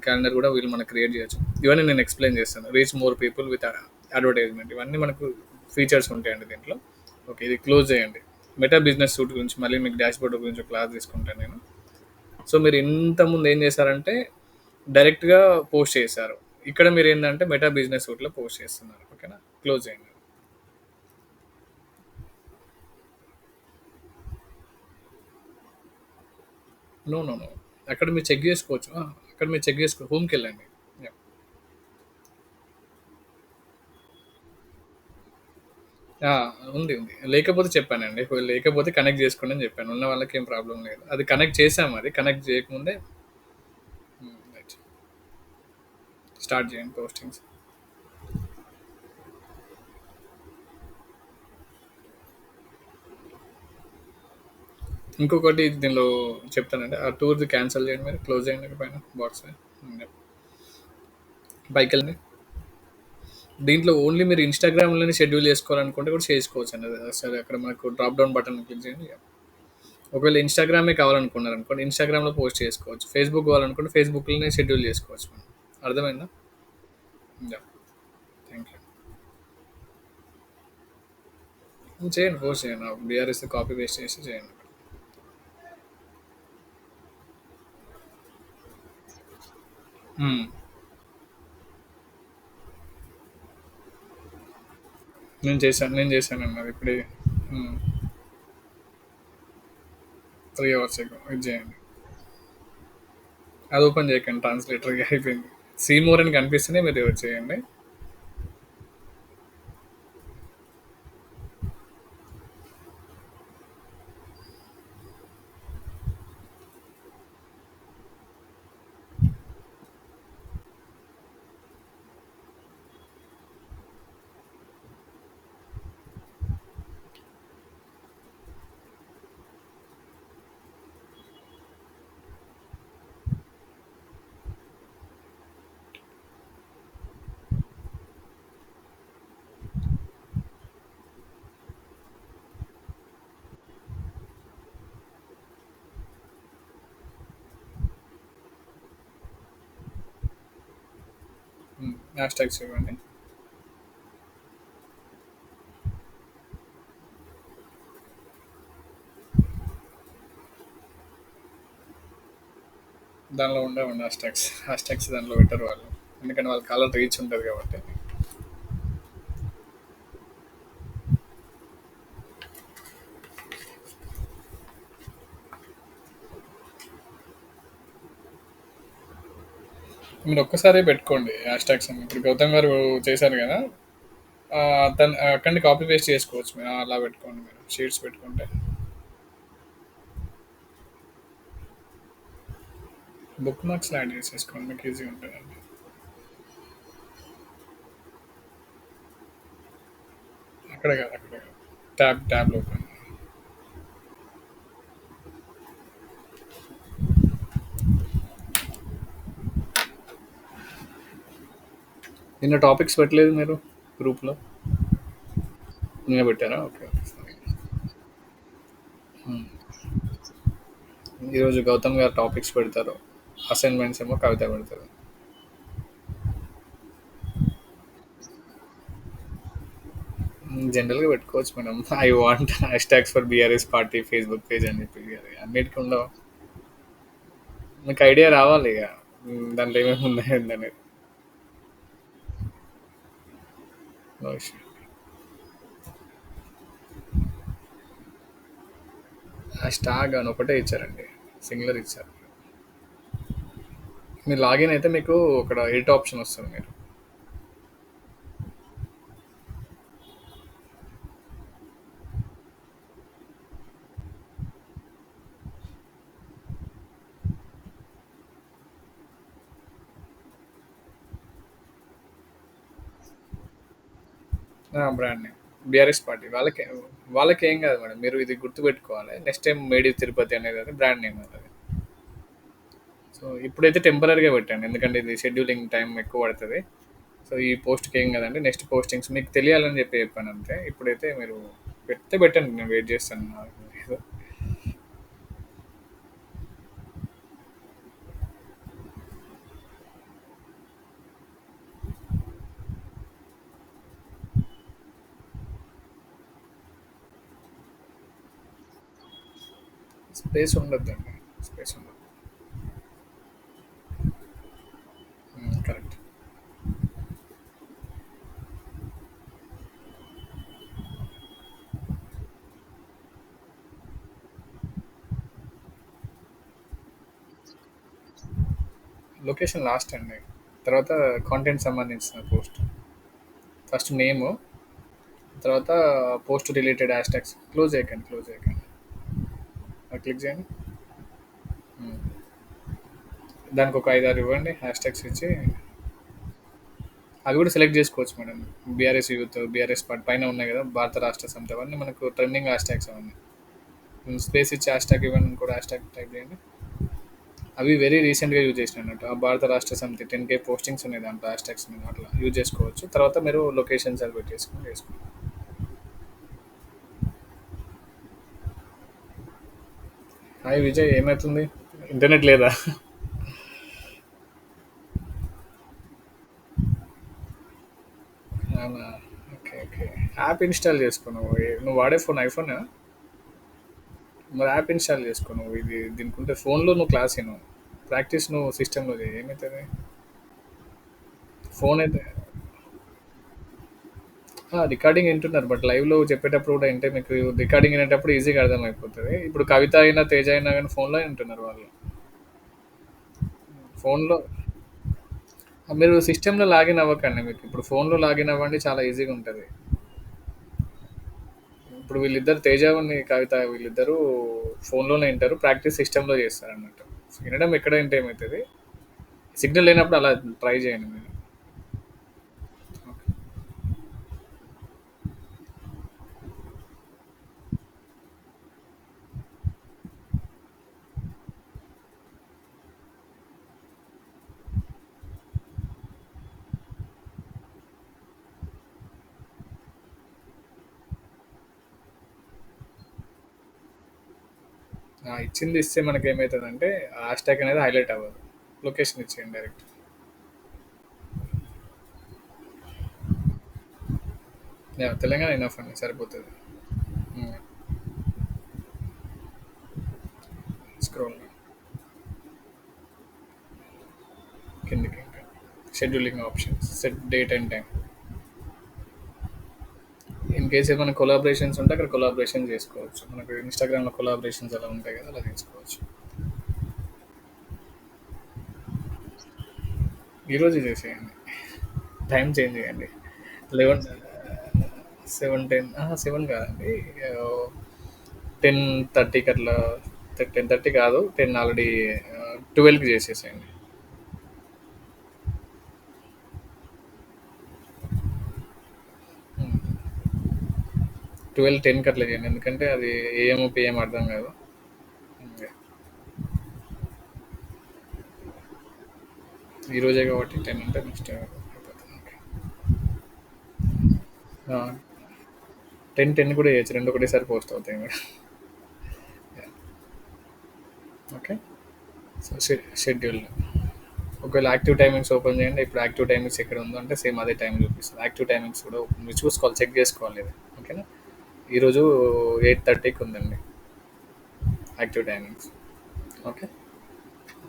calendar కూడా వీళ్ళు మనకు క్రియేట్ చేయొచ్చు. ఇవన్నీ నేను ఎక్స్ప్లెయిన్ చేస్తాను. Reach more people with advertisement ఇవన్నీ మనకు ఫీచర్స్ ఉంటాయండి దీంట్లో. ఓకే. ఇది క్లోజ్ చేయండి. మెటా బిజినెస్ సూట్ గురించి మళ్ళీ మీకు డాష్‌బోర్డ్ గురించి ఒక క్లాస్ తీసుకుంటాను నేను. సో మీరు ఇంతకుముందు ఏం చేశారంటే డైరెక్ట్‌గా పోస్ట్ చేశారు. ఇక్కడ మీరు ఏంటంటే మెటా బిజినెస్ సూట్‌లో పోస్ట్ చేస్తున్నారు. ఓకేనా? క్లోజ్ చేయండి. నో. అక్కడ మీరు చెక్ చేసుకోవచ్చు. అక్కడ మీరు చెక్ చేసుకో హోమ్‌కెళ్ళండి. యాహ్! ఆ! ఉంది. లేకపోతే చెప్పానండి. ఒకవేళ లేకపోతే కనెక్ట్ చేసుకోండి అని చెప్పాను. ఉన్న వాళ్ళకి ఏం ప్రాబ్లమ్ లేదు. అది కనెక్ట్ చేసాము అది. కనెక్ట్ చేయకముందే రైట్. స్టార్ట్ చేయండి పోస్టింగ్స్. ఇంకొకటి దీనిలో చెప్తానండి. ఆ టూర్‌ది క్యాన్సిల్ చేయండి మీరు. క్లోజ్ చేయండి పైన బాక్స్. పైకెళ్ళండి. దీంట్లో ఓన్లీ మీరు ఇన్‌స్టాగ్రామ్‌లోనే షెడ్యూల్ చేసుకోవాలనుకుంటే కూడా చేసుకోవచ్చండి. అది సరే అక్కడ మనకు డ్రాప్ డౌన్ బటన్ క్లిక్ చేయండి. ఒకవేళ ఇన్‌స్టాగ్రామే కావాలనుకున్నారనుకోండి ఇన్‌స్టాగ్రామ్‌లో పోస్ట్ చేసుకోవచ్చు. ఫేస్‌బుక్ కావాలనుకుంటే ఫేస్‌బుక్‌లోనే షెడ్యూల్ చేసుకోవచ్చు మనం. అర్థమైందా? యాహ్! Thank you. చేయండి. పోస్ట్ చేయండి. బీఆర్ఎస్ కాపీ పేస్ట్ చేసి చేయండి. హ్మ్. నేను చేశానన్నారు ఇప్పుడే. హ్మ్. 3 అవర్స్ ఎగో ఇది చేయండి. అది ఓపెన్ చేయకండి, ట్రాన్స్‌లేటర్‌గా అయిపోయింది. సీ మోర్ అని కనిపిస్తేనే మీరు చేయండి. హ్మ్. హ్యాష్‌ట్యాగ్స్ ఇవ్వండి. దానిలో ఉండవండి హ్యాష్‌ట్యాగ్స్. హ్యాష్‌ట్యాగ్స్ దాంట్లో పెట్టరు వాళ్ళు. ఎందుకంటే వాళ్ళకి ఆల్రెడీ రీచ్ ఉంటది కాబట్టి. మీరు ఒక్కసారే పెట్టుకోండి హ్యాష్‌ట్యాగ్స్ అని. ఇప్పుడు గౌతమ్ గారు చేశారు కదా! తను అక్కడనే కాపీ పేస్ట్ చేసుకోవచ్చు మీరు. అలా పెట్టుకోండి మీరు. షీట్స్ పెట్టుకుంటే. బుక్ మార్క్స్‌లో యాడ్ చేసేసుకోండి. మీకు ఈజీగా ఉంటదండి. అక్కడే కాదు, అక్కడే కాదు. ట్యాబ్‌లో ఓపెన్. నిన్న టాపిక్స్ పెట్టలేదు మీరు గ్రూప్‌లో? నిన్న పెట్టారా? ఓకే. ఓకే. సారీ. హ్మ్. ఈరోజు గౌతమ్ గారు టాపిక్స్ పెడతారు. అసైన్‌మెంట్స్ ఏమో కవిత పెడతారు. జనరల్‌గా పెట్టుకోవచ్చు madam. I want hashtags for BRS party Facebook page అని చెప్పి అన్నిటికి ఉండవు. మీకు ఐడియా రావాలి ఇక. దాంట్లో ఏమేమి ఉన్నాయి ఏందనేది. No issue. హ్యాష్‌ట్యాగ్ అని ఒకటే ఇచ్చారండి. సింగులర్ ఇచ్చారు. మీరు లాగిన్ అయితే మీకు అక్కడ ఎడిట్ ఆప్షన్ వస్తుంది మీరు. బ్రాండ్ నేమ్ బీఆర్ఎస్ పార్టీ వాళ్ళకి ఏం కాదు మేడం. మీరు ఇది గుర్తుపెట్టుకోవాలి. నెక్స్ట్ టైం మేడి తిరుపతి అనేది అది బ్రాండ్ నేమ్ అది. సో ఇప్పుడైతే టెంపరీగా పెట్టండి, ఎందుకంటే ఇది షెడ్యూలింగ్ టైం ఎక్కువ పడుతుంది. సో ఈ పోస్ట్కి ఏం కదండి, నెక్స్ట్ పోస్టింగ్స్ మీకు తెలియాలని చెప్పాను అంతే. ఇప్పుడైతే మీరు పెడితే పెట్టండి, నేను వెయిట్ చేస్తాను. ఏదో స్పేస్ ఉండొద్దండి. స్పేస్ ఉండదు. కరెక్ట్. లొకేషన్ లాస్ట్ అండి. తర్వాత కాంటెంట్ సంబంధించిన పోస్ట్. ఫస్ట్ నేము, తర్వాత post related hash tags. Close చేయకండి. అది క్లిక్ చేయండి. దానికి ఒక 5, 6 ఇవ్వండి హ్యాష్ ట్యాగ్స్ ఇచ్చి. అవి కూడా సెలెక్ట్ చేసుకోవచ్చు madam. BRS youth, BRS party పైన ఉన్నాయి కదా, భారత రాష్ట్ర సమితి, అవన్నీ మనకు ట్రెండింగ్ హ్యాష్ ట్యాగ్స్ అవన్నీ. స్పేస్ ఇచ్చి హ్యాష్ ట్యాగ్ ఇవ్వండి, కూడా హ్యాష్ ట్యాగ్ టైప్ చేయండి. అవి వెరీ రీసెంట్గా యూజ్ చేసిన అన్నట్టు. ఆ భారత రాష్ట్ర సమితి 10K పోస్టింగ్స్ ఉన్నాయి దాంట్లో హ్యాష్ ట్యాగ్స్ మీద, అట్లా యూజ్ చేసుకోవచ్చు. తర్వాత మీరు లొకేషన్స్ అది చేసుకోండి. హాయ్ విజయ్, ఏమవుతుంది? ఇంటర్నెట్ లేదా? అవునా? Okay, okay. యాప్ ఇన్‌స్టాల్ చేసుకో నువ్వు. నువ్వు వాడే ఫోన్ ఐఫోనా? మరి యాప్ ఇన్‌స్టాల్ చేసుకో నువ్వు. ఇది దీనికి ఉంటే ఫోన్‌లో నువ్వు క్లాస్ విను. ప్రాక్టీస్ నువ్వు సిస్టమ్‌లో చేయి. ఏమైతది? ఫోన్ అయితే రికార్డింగ్ వింటున్నారు. బట్ లైవ్‌లో చెప్పేటప్పుడు కూడా అంటే మీకు రికార్డింగ్ వినేటప్పుడు ఈజీగా అర్థమైపోతది. ఇప్పుడు కవిత అయినా, తేజ అయినా గాని ఫోన్‌లో వింటున్నారు వాళ్ళు. ఫోన్‌లో మీరు సిస్టమ్‌లో లాగిన్ అవ్వకండి. మీకు ఇప్పుడు ఫోన్‌లో లాగిన్ అవ్వండి చాలా ఈజీగా ఉంటది. ఇప్పుడు వీళ్ళిద్దరు తేజ, కవిత వీళ్ళిద్దరూ ఫోన్‌లోనే వింటారు. ప్రాక్టీస్ సిస్టమ్‌లో చేస్తారన్నట్టు. వినడం ఎక్కడ వింటే ఏమైతది? సిగ్నల్ లేనప్పుడు అలా ట్రై చేయండి మీరు. ఇచ్చింది ఇస్తే మనకేమైతదంటే హ్యాష్‌ట్యాగ్ అనేది హైలైట్ అవ్వదు. లొకేషన్ ఇచ్చేయండి డైరెక్ట్. తెలంగాణ ఎనఫ్ అండి సరిపోతది. హ్మ్. స్క్రోల్ కిందకి ఇంకా scheduling options set date and time. In case ఏమైనా కొలాబరేషన్స్ ఉంటే అక్కడ కొలాబరేషన్ చేసుకోవచ్చు. మనకు ఇన్‌స్టాగ్రామ్‌లో కొలాబరేషన్స్ అలా ఉంటాయి కదా! అలా చేసుకోవచ్చు. ఈరోజే చేసేయండి. టైం చేంజ్ చేయండి. 11 7, 10 7 కాదండి. 10:30కి అట్లా 10:30 కాదు. 10 ఆల్రెడీ 12కి చేసేసేయండి. 12:10కి అట్లా చేయండి. ఎందుకంటే అది ఏఎం, పిఎం అర్థం కాదు. అంతే. ఈ రోజే కాబట్టి 10 అంటే నెక్స్ట్ అయిపోతుంది. ఓకే. 10 కూడా చేయొచ్చు. రెండు ఒకటేసారి పోస్ట్ అవుతాయి మేడం. ఓకే. సో షెడ్యూల్ ఒకవేళ యాక్టివ్ టైమింగ్స్ ఓపెన్ చేయండి. ఇప్పుడు యాక్టివ్ టైమింగ్స్ ఎక్కడ ఉందో అంటే సేమ్ అదే టైం చూపిస్తుంది. యాక్టివ్ టైమింగ్స్ కూడా మీరు చూసుకోవాలి, చెక్ చేసుకోవాలి ఇది. ఓకేనా. ఈరోజు 8:30కి ఉందండి యాక్టివ్ టైమింగ్స్. ఓకే.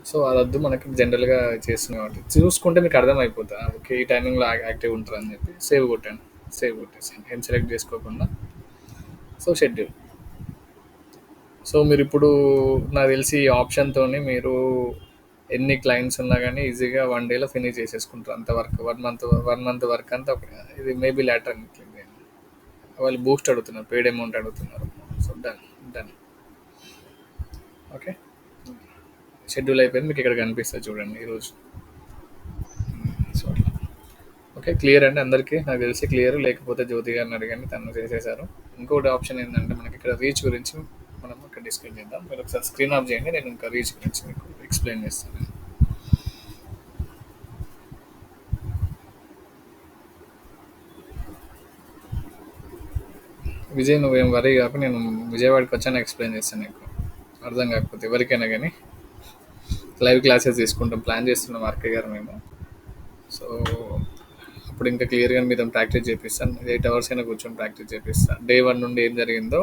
సో అదొద్దు మనకి జనరల్గా చేస్తున్నాం కాబట్టి చూసుకుంటే మీకు అర్థమైపోతుంది. ఓకే ఈ టైమింగ్లో యాక్టివ్ ఉంటారని చెప్పి సేవ్ కొట్టండి. సేవ్ కొట్టేసాను ఏం సెలెక్ట్ చేసుకోకుండా. So schedule. సో మీరు ఇప్పుడు నాకు తెలిసి ఈ ఆప్షన్‌తోని మీరు ఎన్ని క్లయింట్స్ ఉన్నా గానీ ఈజీగా 1 డేలో ఫినిష్ చేసేసుకుంటారు అంత వర్క్. 1 మంత్ వర్క్ అంతా ఇది మేబీ లేటర్ అని క్లిక్ చేయండి. వాళ్ళు బూస్ట్ అడుగుతున్నారు. పెయిడ్ అమౌంట్ అడుగుతున్నారు. So done. Done. Okay. Schedule అయిపోయింది. మీకు ఇక్కడ కనిపిస్తది చూడండి ఈరోజు. సో అట్లా. ఓకే. క్లియర్ అండి అందరికీ. నాకు తెలిసి క్లియర్. లేకపోతే జ్యోతి గారిని అడగండి. తను చేసేసారు. ఇంకోటి ఆప్షన్ ఏంటంటే మనకి ఇక్కడ రీచ్ గురించి మనం ఇక్కడ డిస్కస్ చేద్దాం. మీరు ఒకసారి స్క్రీన్ ఆఫ్ చేయండి. నేను ఇంకా రీచ్ గురించి మీకు ఎక్స్ప్లెయిన్ చేస్తాను. విజయ్ నువ్వేం వరీ కాక నేను విజయవాడకి వచ్చాను ఎక్స్ప్లెయిన్ చేస్తాను నీకు. అర్థం కాకపోతే ఎవరికైనా కానీ లైవ్ క్లాసెస్ తీసుకుంటాం ప్లాన్ చేస్తున్నాం ఆర్కే గారు మేము. సో అప్పుడు ఇంకా క్లియర్గా మీద ప్రాక్టీస్ చేపిస్తాను. 8 అవర్స్ అయినా కూర్చొని ప్రాక్టీస్ చేపిస్తాను. డే 1 నుండి ఏం జరిగిందో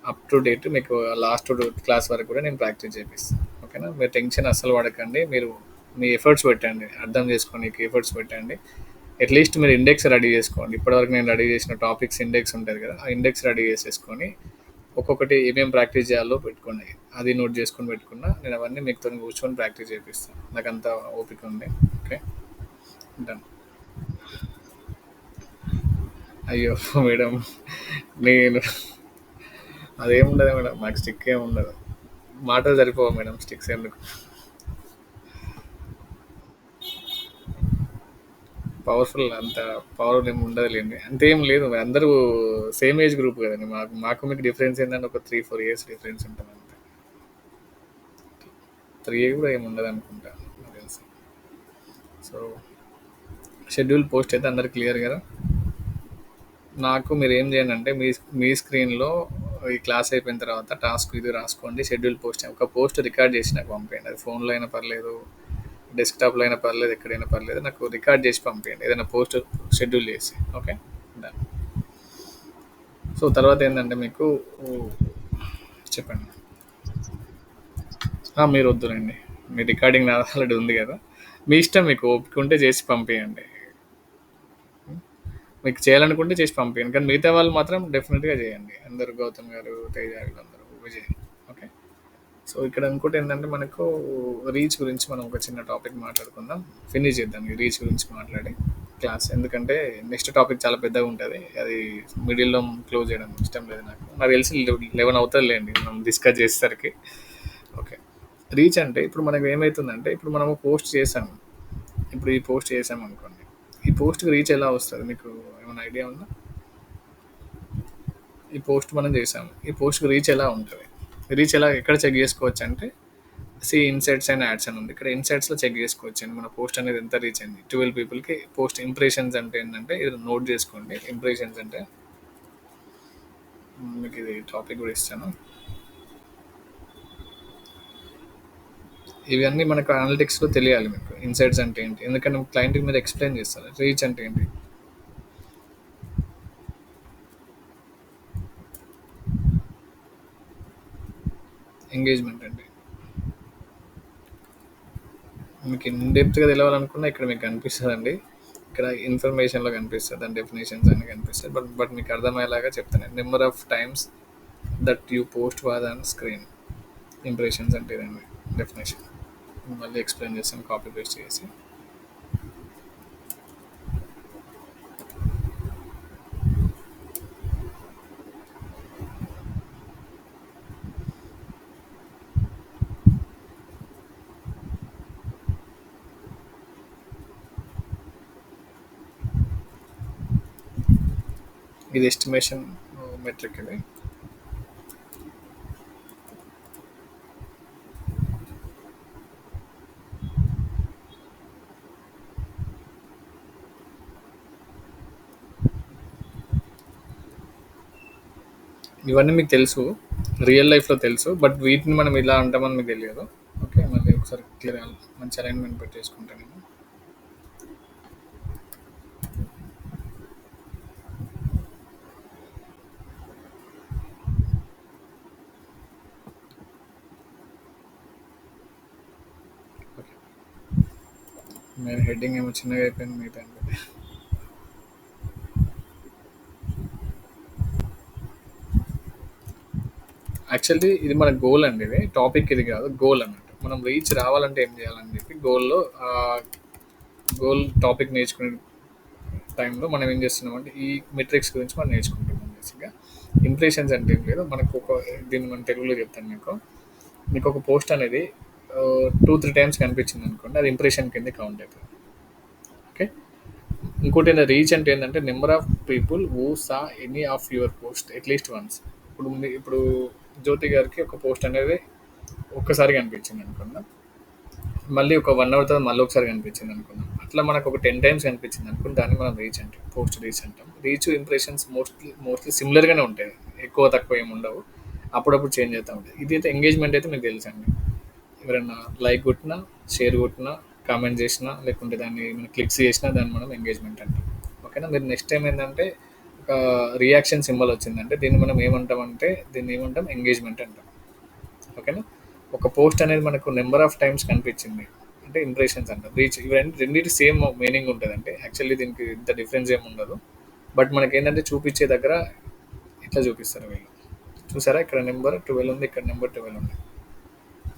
అప్ టు డేట్ మీకు లాస్ట్ క్లాస్ వరకు కూడా నేను ప్రాక్టీస్ చేపిస్తాను. ఓకేనా. మీరు టెన్షన్ అస్సలు పడకండి. మీరు మీ ఎఫర్ట్స్ పెట్టండి. అర్థం చేసుకోనికి ఎఫర్ట్స్ పెట్టండి. అట్లీస్ట్ మీరు ఇండెక్స్ రెడీ చేసుకోండి. ఇప్పటివరకు నేను రెడీ చేసిన టాపిక్స్ ఇండెక్స్ ఉంటుంది కదా, ఆ ఇండెక్స్ రెడీ చేసేసుకొని ఒక్కొక్కటి ఏమేమి ప్రాక్టీస్ చేయాలో పెట్టుకోండి. అది నోట్ చేసుకొని పెట్టుకున్నా నేను అవన్నీ మీతో కూర్చొని ప్రాక్టీస్ చేపిస్తాను. నాకు అంత ఓపిక ఉంది. ఓకే. డన్. అయ్యో మేడం, నేను అదేముండదు మేడం, నాకు స్టిక్ ఏమి ఉండదు. మాటలు సరిపోవు మేడం, స్టిక్స్ ఎందుకు. పవర్ఫుల్ అంత పవర్ ఏమి ఉండదులేండి. అంతేం లేదు. అందరూ సేమ్ ఏజ్ గ్రూప్ కదండి. మాకు మీకు డిఫరెన్స్ ఏంటంటే ఒక 3-4 ఇయర్స్ డిఫరెన్స్ ఉంటుంది అంతే. 3 కూడా ఏమి ఉండదు అనుకుంటా నాకు తెలిసి. సో షెడ్యూల్ పోస్ట్ అయితే అందరు క్లియర్ కదా. నాకు మీరు ఏం చేయండి అంటే మీ స్క్రీన్లో ఈ క్లాస్ అయిపోయిన తర్వాత టాస్క్ ఇది రాసుకోండి. షెడ్యూల్ పోస్ట్ ఒక పోస్ట్ రికార్డ్ చేసి నాకు పంపేయండి. అది ఫోన్లో అయినా పర్లేదు, డెస్క్టాప్లో అయినా పర్లేదు, ఎక్కడైనా పర్లేదు. నాకు రికార్డ్ చేసి పంపేయండి ఏదైనా పోస్ట్ షెడ్యూల్ చేసి. ఓకే. డన్. సో తర్వాత ఏంటంటే మీకు చెప్పండి. మీరు వద్దురండి. మీ రికార్డింగ్ నా ఆల్రెడీ ఉంది కదా. మీ ఇష్టం, మీకు ఓపిక ఉంటే చేసి పంపించండి. మీకు చేయాలనుకుంటే చేసి పంపియండి. కానీ మిగతా వాళ్ళు మాత్రం డెఫినిట్‌గా చేయండి. అందరూ గౌతమ్ గారు, తేజ వీళ్ళందరూ, విజయ్. ఓకే. సో, ఇక్కడ ఇంకోటి ఏంటంటే మనకు రీచ్ గురించి మనం ఒక చిన్న టాపిక్ మాట్లాడుకుందాం. ఫినిష్ చేద్దాం ఈ రీచ్ గురించి మాట్లాడి క్లాస్. ఎందుకంటే నెక్స్ట్ టాపిక్ చాలా పెద్దగా ఉంటది. అది మిడిల్‌లో క్లోజ్ చేయడం ఇష్టం లేదు నాకు. నాకు తెలిసి 11 అవుతదిలేండి మనం డిస్కస్ చేసేసరికి. ఓకే. రీచ్ అంటే ఇప్పుడు మనకు ఏమైతుందంటే ఇప్పుడు మనము పోస్ట్ చేసాము. ఇప్పుడు ఈ పోస్ట్ చేసామనుకోండి. ఈ పోస్ట్‌కి రీచ్ ఎలా వస్తది? మీకు ఏమైనా ఐడియా ఉందా? ఈ పోస్ట్ మనం చేసాము. ఈ పోస్ట్‌కి రీచ్ ఎలా ఉంటది? రీచ్ ఎలా ఎక్కడ చెక్ చేసుకోవచ్చంటే ఇన్సైట్స్ అండ్ యాడ్స్ అని ఉంది. ఇక్కడ ఇన్సైట్స్‌లో చెక్ చేసుకోవచ్చండి. మన పోస్ట్ అనేది ఎంత రీచ్ అయింది. 12 పీపుల్‌కి పోస్ట్ ఇంప్రెషన్స్ అంటే ఏంటంటే ఇది నోట్ చేసుకోండి. ఇంప్రెషన్స్ అంటే మీకు ఇది టాపిక్ కూడా ఇస్తాను. ఇవన్నీ మనకు అనలిటిక్స్‌లో తెలియాలి మీకు. ఇన్సైట్స్ అంటే ఏంటి? ఎందుకంటే క్లయింట్‌కి మీరు ఎక్స్‌ప్లెయిన్ చేస్తారు. రీచ్ అంటే ఏంటి? ఎంగేజ్‌మెంట్ అంటే మీకు ఇన్ డెప్త్‌గా తెలవాలనుకున్నా ఇక్కడ మీకు కనిపిస్తదండి. ఇక్కడ ఇన్ఫర్మేషన్‌లో కనిపిస్తది. దాని డెఫినిషన్స్ అన్నీ కనిపిస్తాయి. బట్ మీకు అర్థమయ్యేలాగా చెప్తాను. Number of times that you post was on screen. Impressions అంటే ఇదండి డెఫినేషన్. మళ్ళీ ఎక్స్‌ప్లెయిన్ చేస్తాను కాపీ పేస్ట్ చేసి. ఇది ఎస్టిమేషన్ మెట్రిక్ ఇది. ఇవన్నీ మీకు తెలుసు. రియల్ లైఫ్‌లో తెలుసు. బట్ వీటిని మనం ఇలా అంటామని మీకు తెలియదు. ఓకే. మళ్ళీ ఒకసారి క్లియర్‌గా మంచి అలైన్‌మెంట్ పెట్టేసుకుంటా నేను. ఓకే. నేను హెడ్డింగ్ ఏమో చిన్నగా అయిపోయింది మిగతా అంతా. యాక్చువల్లీ ఇది మన గోల్ అండి ఇది. టాపిక్ ఇది కాదు. గోల్ అన్నట్టు. మనం రీచ్ రావాలంటే ఏం చేయాలని చెప్పి గోల్‌లో గోల్ టాపిక్ నేర్చుకునే టైంలో మనం ఏం చేస్తున్నామంటే ఈ మెట్రిక్స్ గురించి మనం నేర్చుకుంటున్నాం బేసిక్‌గా. ఇంప్రెషన్స్ అంటే ఏం లేదు. మనకు ఒక దీన్ని మన తెలుగులో చెప్తాను మీకు. మీకు ఒక పోస్ట్ అనేది 2, 3 టైమ్స్ కనిపించింది అనుకోండి. అది ఇంప్రెషన్ కింద కౌంట్ అవుతుంది. ఓకే. ఇంకోటి ఏంటంటే రీచ్ అంటే ఏంటంటే number of people who saw any of your post at least once. ఇప్పుడు జ్యోతి గారికి ఒక పోస్ట్ అనేది ఒక్కసారి కనిపించింది అనుకుందాం. మళ్ళీ ఒక 1 అవర్ తర్వాత మళ్ళీ ఒకసారి కనిపించింది అనుకుందాం. అట్లా మనకు ఒక 10 టైమ్స్ కనిపించింది అనుకుంటే దాన్ని మనం రీచ్ అంటాం. పోస్ట్ రీచ్ అంటాం. రీచ్ ఇంప్రెషన్స్ మోస్ట్లీ సిమిలర్గానే ఉంటాయి. ఎక్కువ తక్కువ ఏమి ఉండవు. అప్పుడప్పుడు చేంజ్ అవుతూ ఉంటాయి. ఇది అయితే ఎంగేజ్మెంట్ అయితే మీకు తెలుసండి. ఎవరైనా లైక్ కొట్టినా, షేర్ కొట్టినా, కామెంట్ చేసినా, లేకుంటే దాన్ని మనం క్లిక్స్ చేసినా దాన్ని మనం ఎంగేజ్మెంట్ అంటాం. ఓకేనా. మీరు నెక్స్ట్ టైం ఏంటంటే ఒక రియాక్షన్ సింబల్ వచ్చిందంటే దీన్ని మనం ఏమంటామంటే దీన్ని ఏమంటాం ఎంగేజ్మెంట్ అంటాం. ఓకేనా. ఒక పోస్ట్ అనేది మనకు నెంబర్ ఆఫ్ టైమ్స్ కనిపించింది అంటే ఇంప్రెషన్స్ అంటాం. రీచ్ ఇవన్నీ రెండింటి సేమ్ మీనింగ్ ఉంటుంది. అంటే యాక్చువల్లీ దీనికి ఇంత డిఫరెన్స్ ఏమి ఉండదు. బట్ మనకి ఏంటంటే చూపించే దగ్గర ఇట్లా చూపిస్తారు వీళ్ళు. చూసారా ఇక్కడ నెంబర్ 12 ఉంది, ఇక్కడ నెంబర్ 12 ఉంది.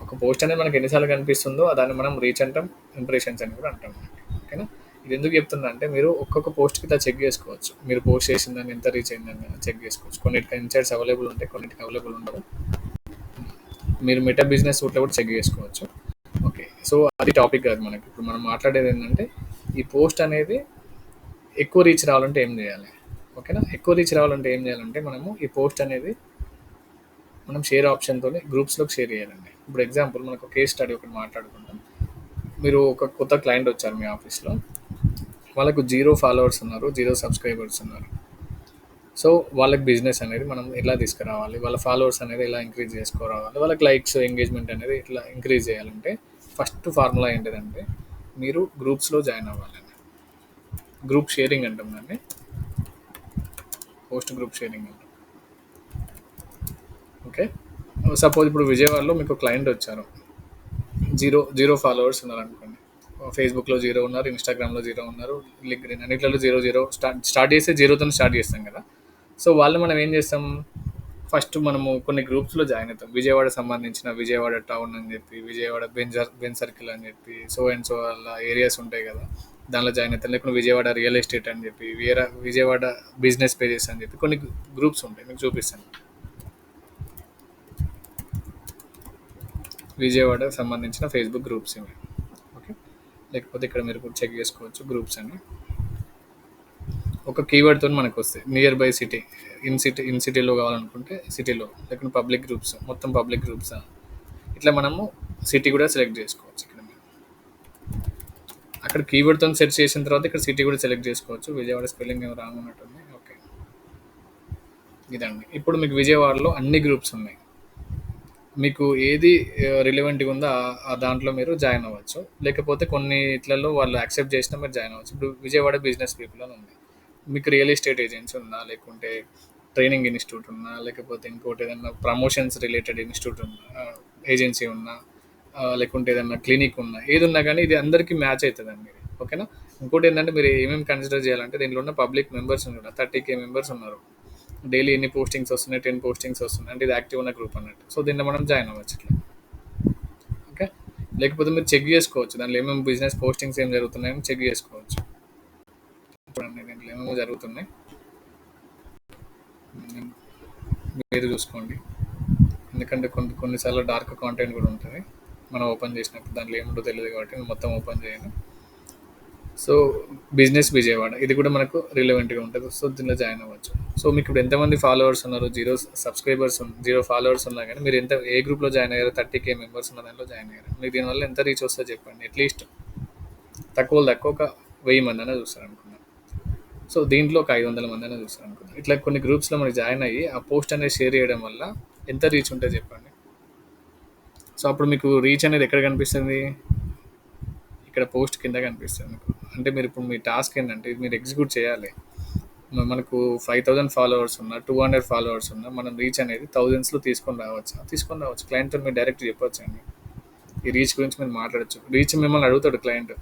ఒక పోస్ట్ అనేది మనకి ఎన్నిసార్లు కనిపిస్తుందో దాన్ని మనం రీచ్ అంటాం, ఇంప్రెషన్స్ అని కూడా అంటాం. ఓకేనా. ఇది ఎందుకు చెప్తున్నా అంటే మీరు ఒక్కొక్క పోస్ట్కి ఇట్లా చెక్ చేసుకోవచ్చు. మీరు పోస్ట్ చేసిన దాన్ని ఎంత రీచ్ అయిందని చెక్ చేసుకోవచ్చు. కొన్నిటికి ఇన్సైట్స్ అవైలబుల్ ఉంటాయి, కొన్నిటికి అవైలబుల్ ఉండవు. మీరు మెటా బిజినెస్ సూట్లో కూడా చెక్ చేసుకోవచ్చు. ఓకే. సో అది టాపిక్ కాదు మనకి. ఇప్పుడు మనం మాట్లాడేది ఏంటంటే ఈ పోస్ట్ అనేది ఎక్కువ రీచ్ రావాలంటే ఏం చేయాలి? ఓకేనా. ఎక్కువ రీచ్ రావాలంటే ఏం చేయాలంటే మనము ఈ పోస్ట్ అనేది మనం షేర్ ఆప్షన్‌తోని గ్రూప్స్‌లోకి షేర్ చేయాలండి. ఇప్పుడు ఎగ్జాంపుల్ మనకు కేస్ స్టడీ ఒకటి మాట్లాడుకుందాం. మీరు ఒక కొత్త క్లయింట్ వచ్చారు మీ ఆఫీస్‌లో. వాళ్ళకు 0 ఫాలోవర్స్ ఉన్నారు. 0 సబ్‌స్క్రైబర్స్ ఉన్నారు. సో, వాళ్ళకి బిజినెస్ అనేది మనం ఎలా తీసుకురావాలి? వాళ్ళ ఫాలోవర్స్ అనేది ఎలా ఇంక్రీజ్ చేసుకురావాలి? వాళ్ళకి లైక్స్, ఎంగేజ్‌మెంట్ అనేది ఎట్లా ఇంక్రీజ్ చేయాలంటే ఫస్ట్ ఫార్ములా ఏంటిదంటే మీరు గ్రూప్స్‌లో జాయిన్ అవ్వాలండి. గ్రూప్ షేరింగ్ అంటాం దాన్ని. పోస్ట్ గ్రూప్ షేరింగ్ అంటాం. ఓకే. సపోజ్ ఇప్పుడు విజయవాడలో మీకు క్లయింట్ వచ్చారు. 0 ఫాలోవర్స్ ఉన్నారనుకోండి. ఫేస్బుక్లో జీరో ఉన్నారు, ఇన్స్టాగ్రామ్లో జీరో ఉన్నారు, లింక్డ్ఇన్ అన్నిట్లలో జీరో జీరో స్టార్ట్ చేస్తే జీరోతో స్టార్ట్ చేస్తాం కదా. సో వాళ్ళు మనం ఏం చేస్తాం, ఫస్ట్ మనము కొన్ని గ్రూప్స్లో జాయిన్ అవుతాం. విజయవాడ సంబంధించిన విజయవాడ టౌన్ అని చెప్పి, విజయవాడ బెన్ సర్కిల్ అని చెప్పి, సో అండ్ సో అలా ఏరియాస్ ఉంటాయి కదా, దానిలో జాయిన్ అవుతాం. లేకుంటే విజయవాడ రియల్ ఎస్టేట్ అని చెప్పి, విజయవాడ బిజినెస్ పేజెస్ అని చెప్పి కొన్ని గ్రూప్స్ ఉంటాయి, మీకు చూపిస్తాను. విజయవాడ సంబంధించిన ఫేస్బుక్ గ్రూప్స్ ఇవి. ఓకే, లేకపోతే ఇక్కడ మీరు కూడా చెక్ చేసుకోవచ్చు గ్రూప్స్ అని. ఒక కీవర్డ్తో మనకు వస్తాయి. నియర్ బై సిటీ, ఇన్ సిటీలో కావాలనుకుంటే సిటీలో, లేకుంటే పబ్లిక్ గ్రూప్స్, మొత్తం పబ్లిక్ గ్రూప్స్. ఇట్లా మనము సిటీ కూడా సెలెక్ట్ చేసుకోవచ్చు. ఇక్కడ మీరు అక్కడ కీవర్డ్తో సెర్చ్ చేసిన తర్వాత ఇక్కడ సిటీ కూడా సెలెక్ట్ చేసుకోవచ్చు. విజయవాడ స్పెల్లింగ్ ఏమో రాంగ్ ఉన్నట్టుంది. ఓకే, ఇదండి. ఇప్పుడు మీకు విజయవాడలో అన్ని గ్రూప్స్ ఉన్నాయి. మీకు ఏది రిలవెంట్గా ఉందో ఆ దాంట్లో మీరు జాయిన్ అవ్వచ్చు. లేకపోతే కొన్ని ఇట్లలో వాళ్ళు యాక్సెప్ట్ చేసినా మీరు జాయిన్ అవ్వచ్చు. ఇప్పుడు విజయవాడ బిజినెస్ పీపుల్ అని ఉంది. మీకు రియల్ ఎస్టేట్ ఏజెన్సీ ఉన్నా, లేకుంటే ట్రైనింగ్ ఇన్స్టిట్యూట్ ఉన్నా, లేకపోతే ఇంకోటి ఏదైనా ప్రమోషన్స్ రిలేటెడ్ ఇన్స్టిట్యూట్ ఉన్నా, ఏజెన్సీ ఉన్నా, లేకుంటే ఏదైనా క్లినిక్ ఉన్నా, ఏది ఉన్నా కానీ ఇది అందరికీ మ్యాచ్ అవుతుందండి. ఓకేనా. ఇంకోటి ఏంటంటే మీరు ఏమేమి కన్సిడర్ చేయాలంటే దీంట్లో ఉన్న పబ్లిక్ మెంబర్స్ ఉన్నారు, 30K మెంబర్స్ ఉన్నారు. డైలీ ఎన్ని పోస్టింగ్స్ వస్తున్నాయి, 10 పోస్టింగ్స్ వస్తున్నాయి అంటే ఇది యాక్టివ్ ఉన్న గ్రూప్ అన్నట్టు. సో దీంట్లో మనం జాయిన్ అవ్వచ్చు ఇట్లా. ఓకే, లేకపోతే మీరు చెక్ చేసుకోవచ్చు దాంట్లో ఏమేమి బిజినెస్ పోస్టింగ్స్ ఏం జరుగుతున్నాయని చెక్ చేసుకోవచ్చు. చూడండి దీంట్లో ఏమేమో జరుగుతున్నాయి, మీరు చూసుకోండి. ఎందుకంటే కొన్నిసార్లు డార్క్ కాంటెంట్ కూడా ఉంటుంది. మనం ఓపెన్ చేసినప్పుడు దాంట్లో ఏముంటో తెలియదు కాబట్టి నేను మొత్తం ఓపెన్ చేయను. సో బిజినెస్ విజయవాడ ఇది కూడా మనకు రిలవెంట్గా ఉంటుంది. సో దీనిలో జాయిన్ అవ్వచ్చు. సో మీకు ఇప్పుడు ఎంతమంది ఫాలోవర్స్ ఉన్నారు, జీరో ఫాలోవర్స్ ఉన్నా కానీ మీరు ఏ గ్రూప్లో జాయిన్ అయ్యారు, 30K మెంబర్స్ ఉన్న దాంట్లో జాయిన్ అయ్యారు. మీకు దీనివల్ల ఎంత రీచ్ వస్తుందో చెప్పండి. అట్లీస్ట్ తక్కువ ఒక 1000 మంది అయినా చూస్తారు అనుకున్నాను. సో దీంట్లో ఒక 500 మంది అయినా చూస్తారు అనుకున్నాను. ఇట్లా కొన్ని గ్రూప్స్లో మనకి జాయిన్ అయ్యి ఆ పోస్ట్ అనేది షేర్ చేయడం వల్ల ఎంత రీచ్ ఉంటే చెప్పండి. సో అప్పుడు మీకు రీచ్ అనేది ఎక్కడ కనిపిస్తుంది, ఇక్కడ పోస్ట్ కింద కనిపిస్తుంది మీకు. అంటే మీరు ఇప్పుడు మీ టాస్క్ ఏంటంటే ఇది మీరు ఎగ్జిక్యూట్ చేయాలి. మనకు 5000 ఫాలోవర్స్ ఉన్నా, 200 ఫాలోవర్స్ ఉన్నా, మనం రీచ్ అనేది థౌజండ్స్లో తీసుకొని రావచ్చు. క్లయింట్తో మీరు డైరెక్ట్ చెప్పొచ్చు అండి. ఈ రీచ్ గురించి మీరు మాట్లాడచ్చు. రీచ్ మిమ్మల్ని అడుగుతాడు క్లయింట్,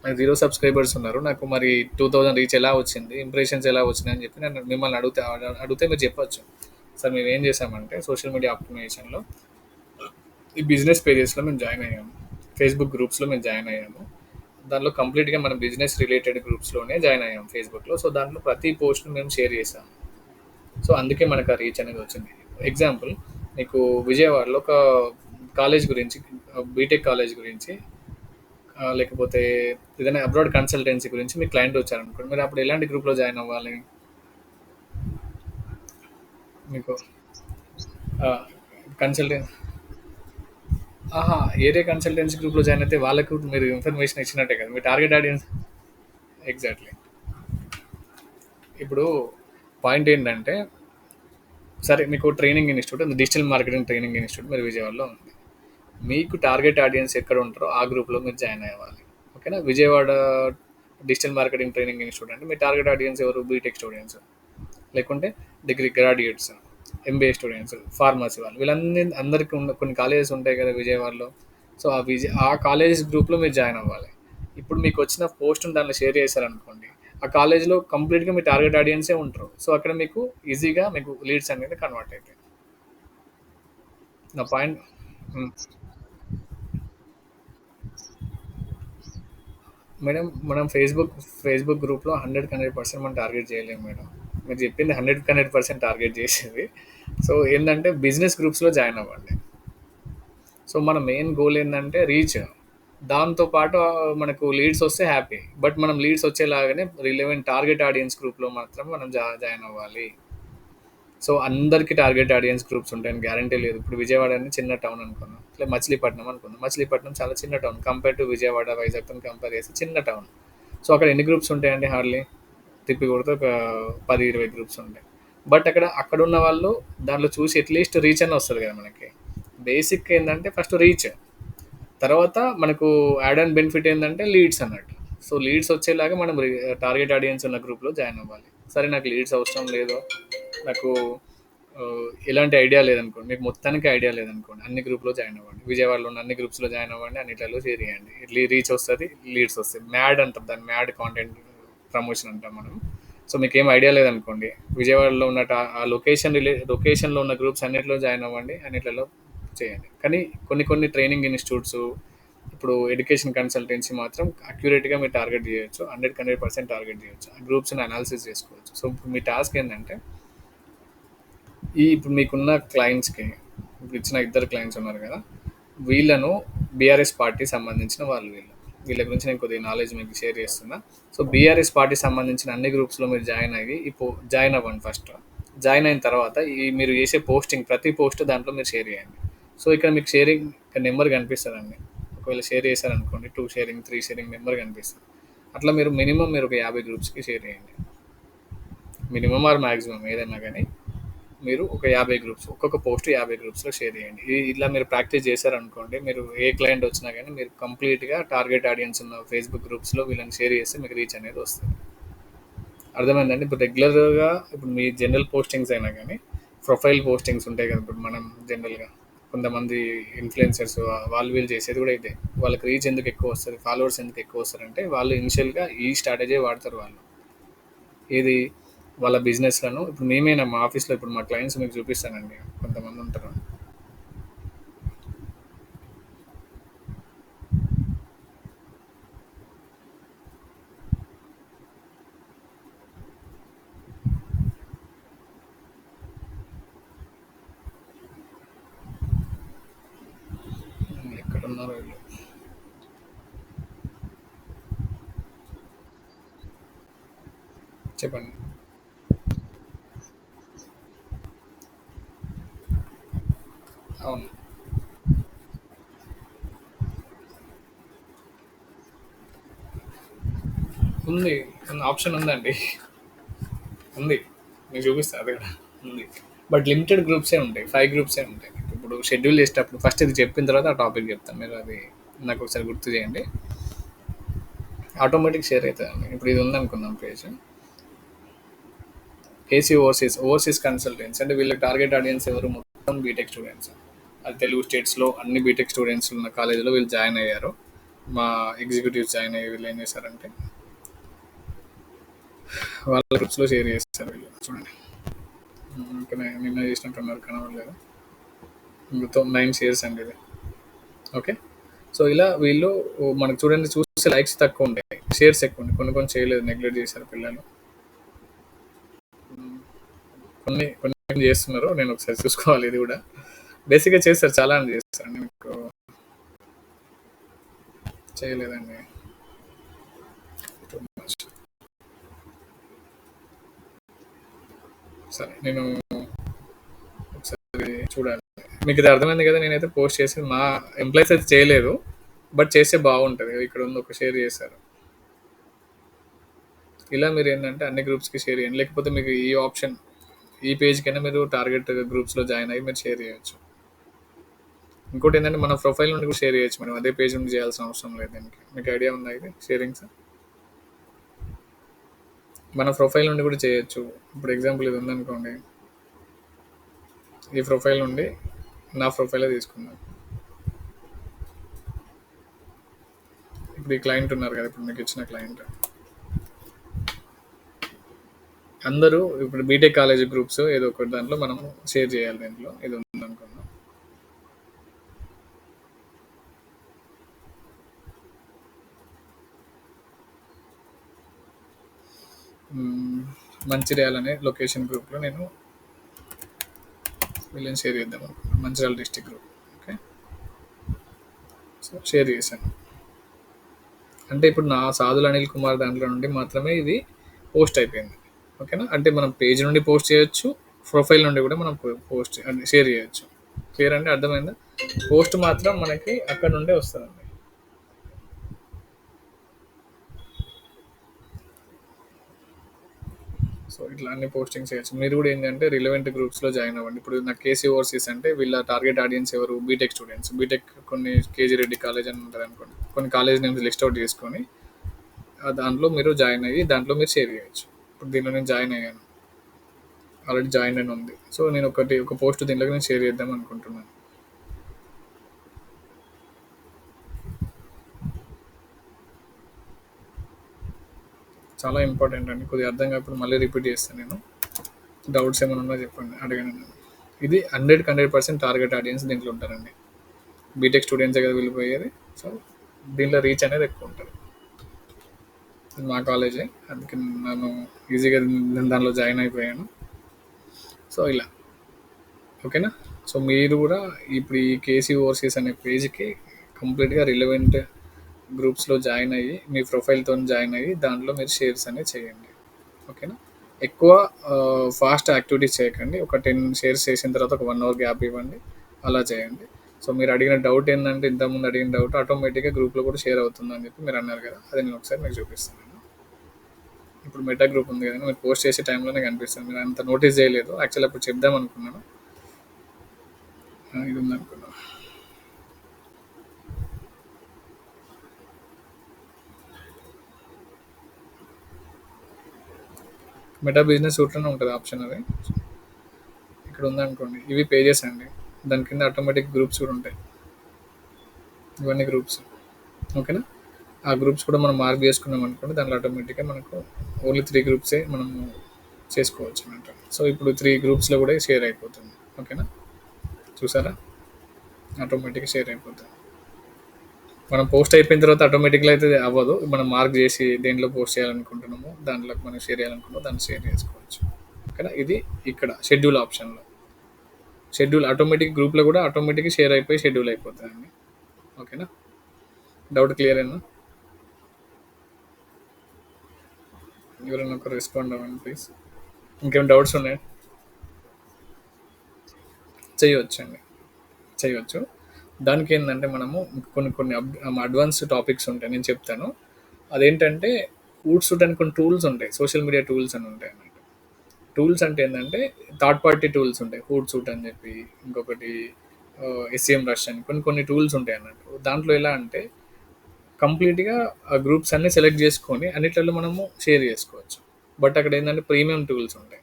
నాకు 0 సబ్స్క్రైబర్స్ ఉన్నారు, నాకు మరి 2000 రీచ్ ఎలా వచ్చింది, ఇంప్రెషన్స్ ఎలా వచ్చినాయి అని చెప్పి నేను మిమ్మల్ని అడిగితే మీరు చెప్పొచ్చు. సార్ మేము ఏం చేసామంటే సోషల్ మీడియా ఆప్టిమైజేషన్లో ఈ బిజినెస్ పేజెస్లో మేము జాయిన్ అయ్యాము, ఫేస్బుక్ గ్రూప్స్లో మేము జాయిన్ అయ్యాము. దానిలో కంప్లీట్గా మన బిజినెస్ రిలేటెడ్ గ్రూప్స్లోనే జాయిన్ అయ్యాం ఫేస్బుక్లో. సో దాంట్లో ప్రతి పోస్ట్ని మేము షేర్ చేసాము. సో అందుకే మనకు ఆ రీచ్ అనేది వచ్చింది. ఎగ్జాంపుల్, మీకు విజయవాడలో ఒక కాలేజ్ గురించి, బీటెక్ కాలేజ్ గురించి, లేకపోతే ఏదైనా అబ్రాడ్ కన్సల్టెన్సీ గురించి మీ క్లయింట్ వచ్చారనుకోండి, మీరు అప్పుడు ఎలాంటి గ్రూప్లో జాయిన్ అవ్వాలి? మీకు కన్సల్టెన్సీ ఏరియా కన్సల్టెన్సీ గ్రూప్లో జాయిన్ అయితే వాళ్ళకు మీరు ఇన్ఫర్మేషన్ ఇచ్చినట్టే కదా, మీ టార్గెట్ ఆడియన్స్. ఎగ్జాక్ట్లీ. ఇప్పుడు పాయింట్ ఏంటంటే, సరే మీకు training institute, digital marketing training institute మీరు విజయవాడలో ఉంది. మీకు టార్గెట్ ఆడియన్స్ ఎక్కడ ఉంటారో ఆ గ్రూప్లో మీరు జాయిన్ అవ్వాలి. ఓకేనా. Vijayawada digital marketing training institute అంటే మీ టార్గెట్ ఆడియన్స్ ఎవరు? బీటెక్ స్టూడెంట్స్, లేకుంటే degree graduates, MBA students, pharmacy వాళ్ళు, అందరికీ ఉన్న కొన్ని కాలేజెస్ ఉంటాయి కదా విజయవాడలో. సో ఆ కాలేజెస్ గ్రూప్లో మీరు జాయిన్ అవ్వాలి. ఇప్పుడు మీకు వచ్చిన పోస్ట్ని దాంట్లో షేర్ చేశారనుకోండి, ఆ కాలేజ్లో కంప్లీట్గా మీ టార్గెట్ ఆడియన్సే ఉంటారు. సో అక్కడ మీకు ఈజీగా మీకు లీడ్స్ అనేది కన్వర్ట్ అవుతాయి. నా పాయింట్. మేడం మనం ఫేస్బుక్ గ్రూప్లో 100% మనం టార్గెట్ చేయలేము మేడం. మీరు చెప్పింది 100% టార్గెట్ చేసేది. సో ఏంటంటే బిజినెస్ గ్రూప్స్లో జాయిన్ అవ్వండి. సో మన మెయిన్ గోల్ ఏంటంటే రీచ్. దాంతోపాటు మనకు లీడ్స్ వస్తే హ్యాపీ. బట్ మనం లీడ్స్ వచ్చేలాగానే రిలవెంట్ టార్గెట్ ఆడియన్స్ గ్రూప్లో మాత్రం మనం జాయిన్ అవ్వాలి. సో అందరికీ టార్గెట్ ఆడియన్స్ గ్రూప్స్ ఉంటాయని గ్యారంటీ లేదు. ఇప్పుడు విజయవాడ అనేది చిన్న టౌన్ అనుకున్నాం, ఇట్లా మచిలీపట్నం అనుకుందాం. మచిలీపట్నం చాలా చిన్న టౌన్ కంపేర్ టు విజయవాడ, వైజాగ్తో కంపేర్ చేస్తే చిన్న టౌన్. సో అక్కడ ఎన్ని గ్రూప్స్ ఉంటాయండి? హార్డ్లీ తిప్పి కొడితే ఒక 10-20 గ్రూప్స్ ఉంటాయి. బట్ అక్కడ ఉన్న వాళ్ళు దాంట్లో చూసి అట్లీస్ట్ రీచ్ అని వస్తుంది కదా మనకి. బేసిక్ ఏంటంటే ఫస్ట్ రీచ్, తర్వాత మనకు యాడ్ అండ్ బెనిఫిట్ ఏంటంటే లీడ్స్ అన్నట్టు. సో లీడ్స్ వచ్చేలాగా మనం టార్గెట్ ఆడియన్స్ ఉన్న గ్రూప్లో జాయిన్ అవ్వాలి. సరే నాకు లీడ్స్ అవసరం లేదు, నాకు ఎలాంటి ఐడియా లేదనుకోండి, మీకు మొత్తానికి ఐడియా లేదనుకోండి, అన్ని గ్రూప్‌లో జాయిన్ అవ్వండి. విజయవాడలో ఉన్న అన్ని గ్రూప్స్‌లో జాయిన్ అవ్వండి. అన్నిట్లలో షేర్ చేయండి. రీచ్ వస్తది, లీడ్స్ వస్తాయి. మ్యాడ్ అంటారు దాన్ని. మ్యాడ్ కాంటెంట్ ప్రమోషన్ అంటాం మనం. సో, మీకేం ఐడియా లేదనుకోండి, విజయవాడలో ఉన్నట్టు ఆ లొకేషన్‌లో ఉన్న గ్రూప్స్ అన్నిట్లో జాయిన్ అవ్వండి. అన్నిట్లలో చేయండి. కానీ కొన్ని కొన్ని ట్రైనింగ్ ఇన్‌స్టిట్యూట్స్, ఇప్పుడు ఎడ్యుకేషన్ కన్సల్టెన్సీ మాత్రం అక్యురేట్‌గా మీరు టార్గెట్ చేయొచ్చు. 100కి 100% టార్గెట్ చేయొచ్చు. ఆ గ్రూప్స్‌ని అనాలిసిస్ చేసుకోవచ్చు. సో, ఇప్పుడు మీ టాస్క్ ఏంటంటే, ఇప్పుడు మీకున్న క్లయింట్స్‌కి, ఇప్పుడు ఇచ్చిన ఇద్దరు క్లయింట్స్ ఉన్నారు కదా! వీళ్ళను బీఆర్ఎస్ పార్టీ సంబంధించిన వాళ్ళు వీళ్ళు. వీళ్ళ గురించి నేను కొద్దిగా నాలెడ్జ్ మీకు షేర్ చేస్తున్నా. సో, బీఆర్ఎస్ పార్టీ సంబంధించిన అన్ని గ్రూప్స్‌లో మీరు జాయిన్ అయ్యి జాయిన్ అవ్వండి ఫస్ట్. జాయిన్ అయిన తర్వాత మీరు చేసే పోస్టింగ్ ప్రతి పోస్ట్ దాంట్లో మీరు షేర్ చేయండి. సో, ఇక్కడ మీకు షేరింగ్ నెంబర్ కనిపిస్తదండి. ఒకవేళ షేర్ చేశారనుకోండి 2 షేరింగ్, 3 షేరింగ్ నెంబర్ కనిపిస్తది. అట్లా మీరు ఒక 50 గ్రూప్స్‌కి షేర్ చేయండి. మినిమమ్ ఆర్ మాక్సిమం ఏదైనా గానీ మీరు ఒక 50 గ్రూప్స్, ఒక్కొక్క పోస్ట్ 50 గ్రూప్స్‌లో షేర్ చేయండి. ఇలా మీరు ప్రాక్టీస్ చేశారనుకోండి, మీరు ఏ క్లయింట్ వచ్చినా గానీ మీరు కంప్లీట్‌గా టార్గెట్ ఆడియన్స్ ఉన్న ఫేస్‌బుక్ గ్రూప్స్‌లో వీళ్ళని షేర్ చేస్తే మీకు రీచ్ అనేది వస్తది. అర్థమైందండి? ఇప్పుడు రెగ్యులర్‌గా ఇప్పుడు మీ జనరల్ పోస్టింగ్స్ అయినా గానీ, ప్రొఫైల్ పోస్టింగ్స్ ఉంటాయి కదా! ఇప్పుడు మనం జనరల్‌గా కొంతమంది ఇన్‌ఫ్లుయెన్సర్స్ వాళ్ళు వీళ్ళు చేసేది కూడా ఇదే. వాళ్ళకి రీచ్ ఎందుకు ఎక్కువ వస్తది, ఫాలోవర్స్ ఎందుకు ఎక్కువ వస్తారంటే, వాళ్ళు ఇనిషియల్‌గా ఈ స్ట్రాటజీ వాడతారు వాళ్ళు. ఏది వాళ్ళ బిజినెస్‌లను ఇప్పుడు మేమైనా మా ఆఫీస్‌లో ఇప్పుడు మా క్లయింట్స్ మీకు చూపిస్తానండి. కొంతమంది ఉంటారు. ఎక్కడున్నారో వీళ్ళు. చెప్పండి. అవును. ఉంది. ఆప్షన్ ఉందండి. ఉంది. మీకు చూపిస్తా అది కూడా ఉంది. బట్ లిమిటెడ్ గ్రూప్సే ఉంటాయి. 5 గ్రూప్సే ఉంటాయి. ఇప్పుడు షెడ్యూల్ చేసేటప్పుడు ఫస్ట్ ఇది చెప్పిన తర్వాత ఆ టాపిక్ చెప్తాను. మీరు అది నాకు ఒకసారి గుర్తు చేయండి. ఆటోమేటిక్ షేర్ అవుతుందండి. ఇప్పుడు ఇది ఉందనుకుందాం పేజ్. ఏసీ ఓవర్సీస్ కన్సల్టెన్సీ అంటే వీళ్ళకి టార్గెట్ ఆడియన్స్ ఎవరు? మొత్తం బీటెక్ స్టూడెంట్స్. అది తెలుగు స్టేట్స్‌లో అన్ని బీటెక్ స్టూడెంట్స్ ఉన్న కాలేజీలో వీళ్ళు జాయిన్ అయ్యారు. మా ఎగ్జిక్యూటివ్స్ జాయిన్ అయ్యి వీళ్ళు ఏం చేశారంటే, వాళ్ళ గ్రూప్స్‌లో షేర్ చేస్తారు వీళ్ళు. చూడండి. ఇంకా నిన్న చేసినట్టున్నారు కనబడలేదు. మొత్తం 9 షేర్స్ అండి ఇది. ఓకే. సో, ఇలా వీళ్ళు మనకు చూడండి చూస్తే లైక్స్ తక్కువ ఉంటాయి. షేర్స్ ఎక్కువ ఉంటాయి. కొన్ని కొన్ని చేయలేదు. నెగ్లెక్ట్ చేశారు పిల్లలు. కొన్ని కొన్ని చేస్తున్నారు. నేను ఒకసారి చూసుకోవాలి ఇది కూడా. బేసిక్‌గా చేస్తారు. చాలా మంది చేస్తారండి. మీకు చేయలేదండి. సరే నేను ఒకసారి చూడాలి. మీకు ఇది అర్థమైంది కదా! నేనైతే పోస్ట్ చేసి మా ఎంప్లాయీస్ అయితే చేయలేదు. బట్ చేస్తే బాగుంటది. ఇక్కడ ఉంది ఒక షేర్ చేశారు. ఇలా మీరేంటంటే అన్ని గ్రూప్స్‌కి షేర్ చేయండి. లేకపోతే మీకు ఈ ఆప్షన్ ఈ పేజ్‌కైనా మీరు టార్గెట్ గ్రూప్స్‌లో జాయిన్ అయ్యి మీరు షేర్ చేయొచ్చు. ఇంకోటేంటంటే మన ప్రొఫైల్ నుండి కూడా షేర్ చేయొచ్చు. మనం అదే పేజ్ నుండి చేయాల్సిన అవసరం లేదు దీనికి. మీకు ఐడియా ఉందా ఇది షేరింగ్స్? మన ప్రొఫైల్ నుండి కూడా చేయొచ్చు. ఇప్పుడు ఎగ్జాంపుల్ ఇది ఉందనుకోండి. ఈ ప్రొఫైల్ నుండి నా ప్రొఫైలే తీసుకుందాం. ఇప్పుడు ఈ క్లయింట్ ఉన్నారు కదా! ఇప్పుడు మీకు ఇచ్చిన క్లయింట్. అందరూ ఇప్పుడు బీటెక్ కాలేజ్ గ్రూప్స్ ఏదో ఒకటి దాంట్లో మనం షేర్ చేయాలి దీంట్లో. ఇది ఉందనుకుందాం. మ్మ్. మంచిర్యాల అనే లొకేషన్ గ్రూప్లో నేను వీళ్ళని షేర్ చేద్దాం అనుకున్నాను. Mancherial district group. Okay. So share చేశాను. అంటే ఇప్పుడు నా సాధుల అనిల్ కుమార్ దాంట్లో నుండి మాత్రమే ఇది పోస్ట్ అయిపోయింది. ఓకేనా? అంటే మనం పేజ్ నుండి పోస్ట్ చేయొచ్చు. ప్రొఫైల్ నుండి కూడా మనం పోస్ట్ అంటే షేర్ చేయొచ్చు. క్లియర్ అంటే అర్థమైందా? పోస్ట్ మాత్రం మనకి అక్కడ నుండే వస్తుందండి. సో ఇట్లా అన్ని పోస్టింగ్స్ చేయొచ్చు. మీరు కూడా ఏంటంటే రిలవెంట్ గ్రూప్స్లో జాయిన్ అవ్వండి. ఇప్పుడు నాకు కేసీ ఓవర్సీస్ అంటే వీళ్ళ టార్గెట్ ఆడియన్స్ ఎవరు? BTech students. బీటెక్ కొన్ని కేజీ రెడ్డి కాలేజ్ అని ఉంటుంది అనుకోండి. కొన్ని కాలేజ్ నేమ్స్ లిస్ట్ అవుట్ చేసుకొని దాంట్లో మీరు జాయిన్ అయ్యి దాంట్లో మీరు షేర్ చేయొచ్చు. ఇప్పుడు దీంట్లో నేను జాయిన్ అయ్యాను. ఆల్రెడీ జాయిన్ అని ఉంది. సో నేను ఒక పోస్ట్ దీంట్లో నేను షేర్ చేద్దాం అనుకుంటున్నాను. చాలా ఇంపార్టెంట్ అండి. కొద్దిగా అర్థం కాకపోతే మళ్ళీ రిపీట్ చేస్తాను నేను. డౌట్స్ ఏమైనా ఉన్నా చెప్పండి, అడగండి నన్ను. ఇది 100% టార్గెట్ ఆడియన్స్ దీంట్లో ఉంటారండి. బీటెక్ స్టూడెంట్సే కదా వెళ్ళిపోయేది. సో దీంట్లో రీచ్ అనేది ఎక్కువ ఉంటుంది. ఇది మా కాలేజే, అందుకే నేను ఈజీగా దానిలో జాయిన్ అయిపోయాను. సో ఇలా ఓకేనా. సో మీరు కూడా ఇప్పుడు ఈ కేసీ ఓవర్సీస్ అనే పేజ్కి కంప్లీట్గా రిలవెంట్ గ్రూప్స్లో జాయిన్ అయ్యి మీ ప్రొఫైల్తో జాయిన్ అయ్యి దాంట్లో మీరు షేర్స్ అనేది చేయండి. ఓకేనా. ఎక్కువ ఫాస్ట్ యాక్టివిటీస్ చేయకండి. ఒక 10 షేర్స్ చేసిన తర్వాత ఒక 1 అవర్ గ్యాప్ ఇవ్వండి, అలా చేయండి. సో మీరు అడిగిన డౌట్ ఏంటంటే, ఇంతకుముందు అడిగిన డౌట్ ఆటోమేటిక్గా గ్రూప్లో కూడా షేర్ అవుతుందని చెప్పి మీరు అన్నారు కదా, అది నేను ఒకసారి మీకు చూపిస్తాను. ఇప్పుడు మెటా గ్రూప్ ఉంది కదా, మీరు పోస్ట్ చేసే టైంలోనే కనిపిస్తుంది. మీరు అంత నోటీస్ చేయలేదు. యాక్చువల్ అప్పుడు చెప్దాం అనుకున్నాను, ఇది ఉంది అనుకున్నాను. మెటా బిజినెస్ సూట్లోనే ఉంటుంది ఆప్షన్ అది. ఇక్కడ ఉందనుకోండి, ఇవి పేజెస్ అండి. దాని కింద ఆటోమేటిక్ గ్రూప్స్ కూడా ఉంటాయి. ఇవన్నీ గ్రూప్స్. ఓకేనా. ఆ గ్రూప్స్ కూడా మనం మార్క్ చేసుకున్నాం అనుకోండి, దాంట్లో ఆటోమేటిక్గా మనకు ఓన్లీ 3 గ్రూప్సే మనం చేసుకోవచ్చు అన్నట్టు. సో ఇప్పుడు 3 గ్రూప్స్లో కూడా షేర్ అయిపోతుంది. ఓకేనా. చూసారా, ఆటోమేటిక్గా షేర్ అయిపోతుంది. మనం పోస్ట్ అయిపోయిన తర్వాత ఆటోమేటిక్గా అయితే అవ్వదు. మనం మార్క్ చేసి దేంట్లో పోస్ట్ చేయాలనుకుంటున్నామో దాంట్లోకి మనం షేర్ చేయాలనుకుంటున్నామో దాన్ని షేర్ చేసుకోవచ్చు. ఓకేనా. ఇది ఇక్కడ షెడ్యూల్ ఆప్షన్లో. షెడ్యూల్ ఆటోమేటిక్ గ్రూప్లో కూడా ఆటోమేటిక్గా షేర్ అయిపోయి షెడ్యూల్ అయిపోతుందండి. ఓకేనా. డౌట్ క్లియర్ అయినా? ఎవరైనా ఒక రెస్పాండ్ అవ్వండి ప్లీజ్. ఇంకేం డౌట్స్ ఉన్నాయి? చేయవచ్చండి, చేయవచ్చు. దానికి ఏంటంటే మనము కొన్ని అడ్వాన్స్ టాపిక్స్ ఉంటాయి, నేను చెప్తాను. అదేంటంటే ఊట్సూట్ అని కొన్ని టూల్స్ ఉంటాయి, సోషల్ మీడియా టూల్స్ అని ఉంటాయి అన్నట్టు. టూల్స్ అంటే ఏంటంటే థర్డ్ పార్టీ టూల్స్ ఉంటాయి, హూట్సూట్ అని చెప్పి, ఇంకొకటి ఎస్సీఎం రష్ అని కొన్ని కొన్ని టూల్స్ ఉంటాయి అన్నట్టు. దాంట్లో ఎలా అంటే కంప్లీట్గా ఆ గ్రూప్స్ అన్ని సెలెక్ట్ చేసుకొని అన్నిట్లలో మనము షేర్ చేసుకోవచ్చు. బట్ అక్కడ ఏంటంటే ప్రీమియం టూల్స్ ఉంటాయి,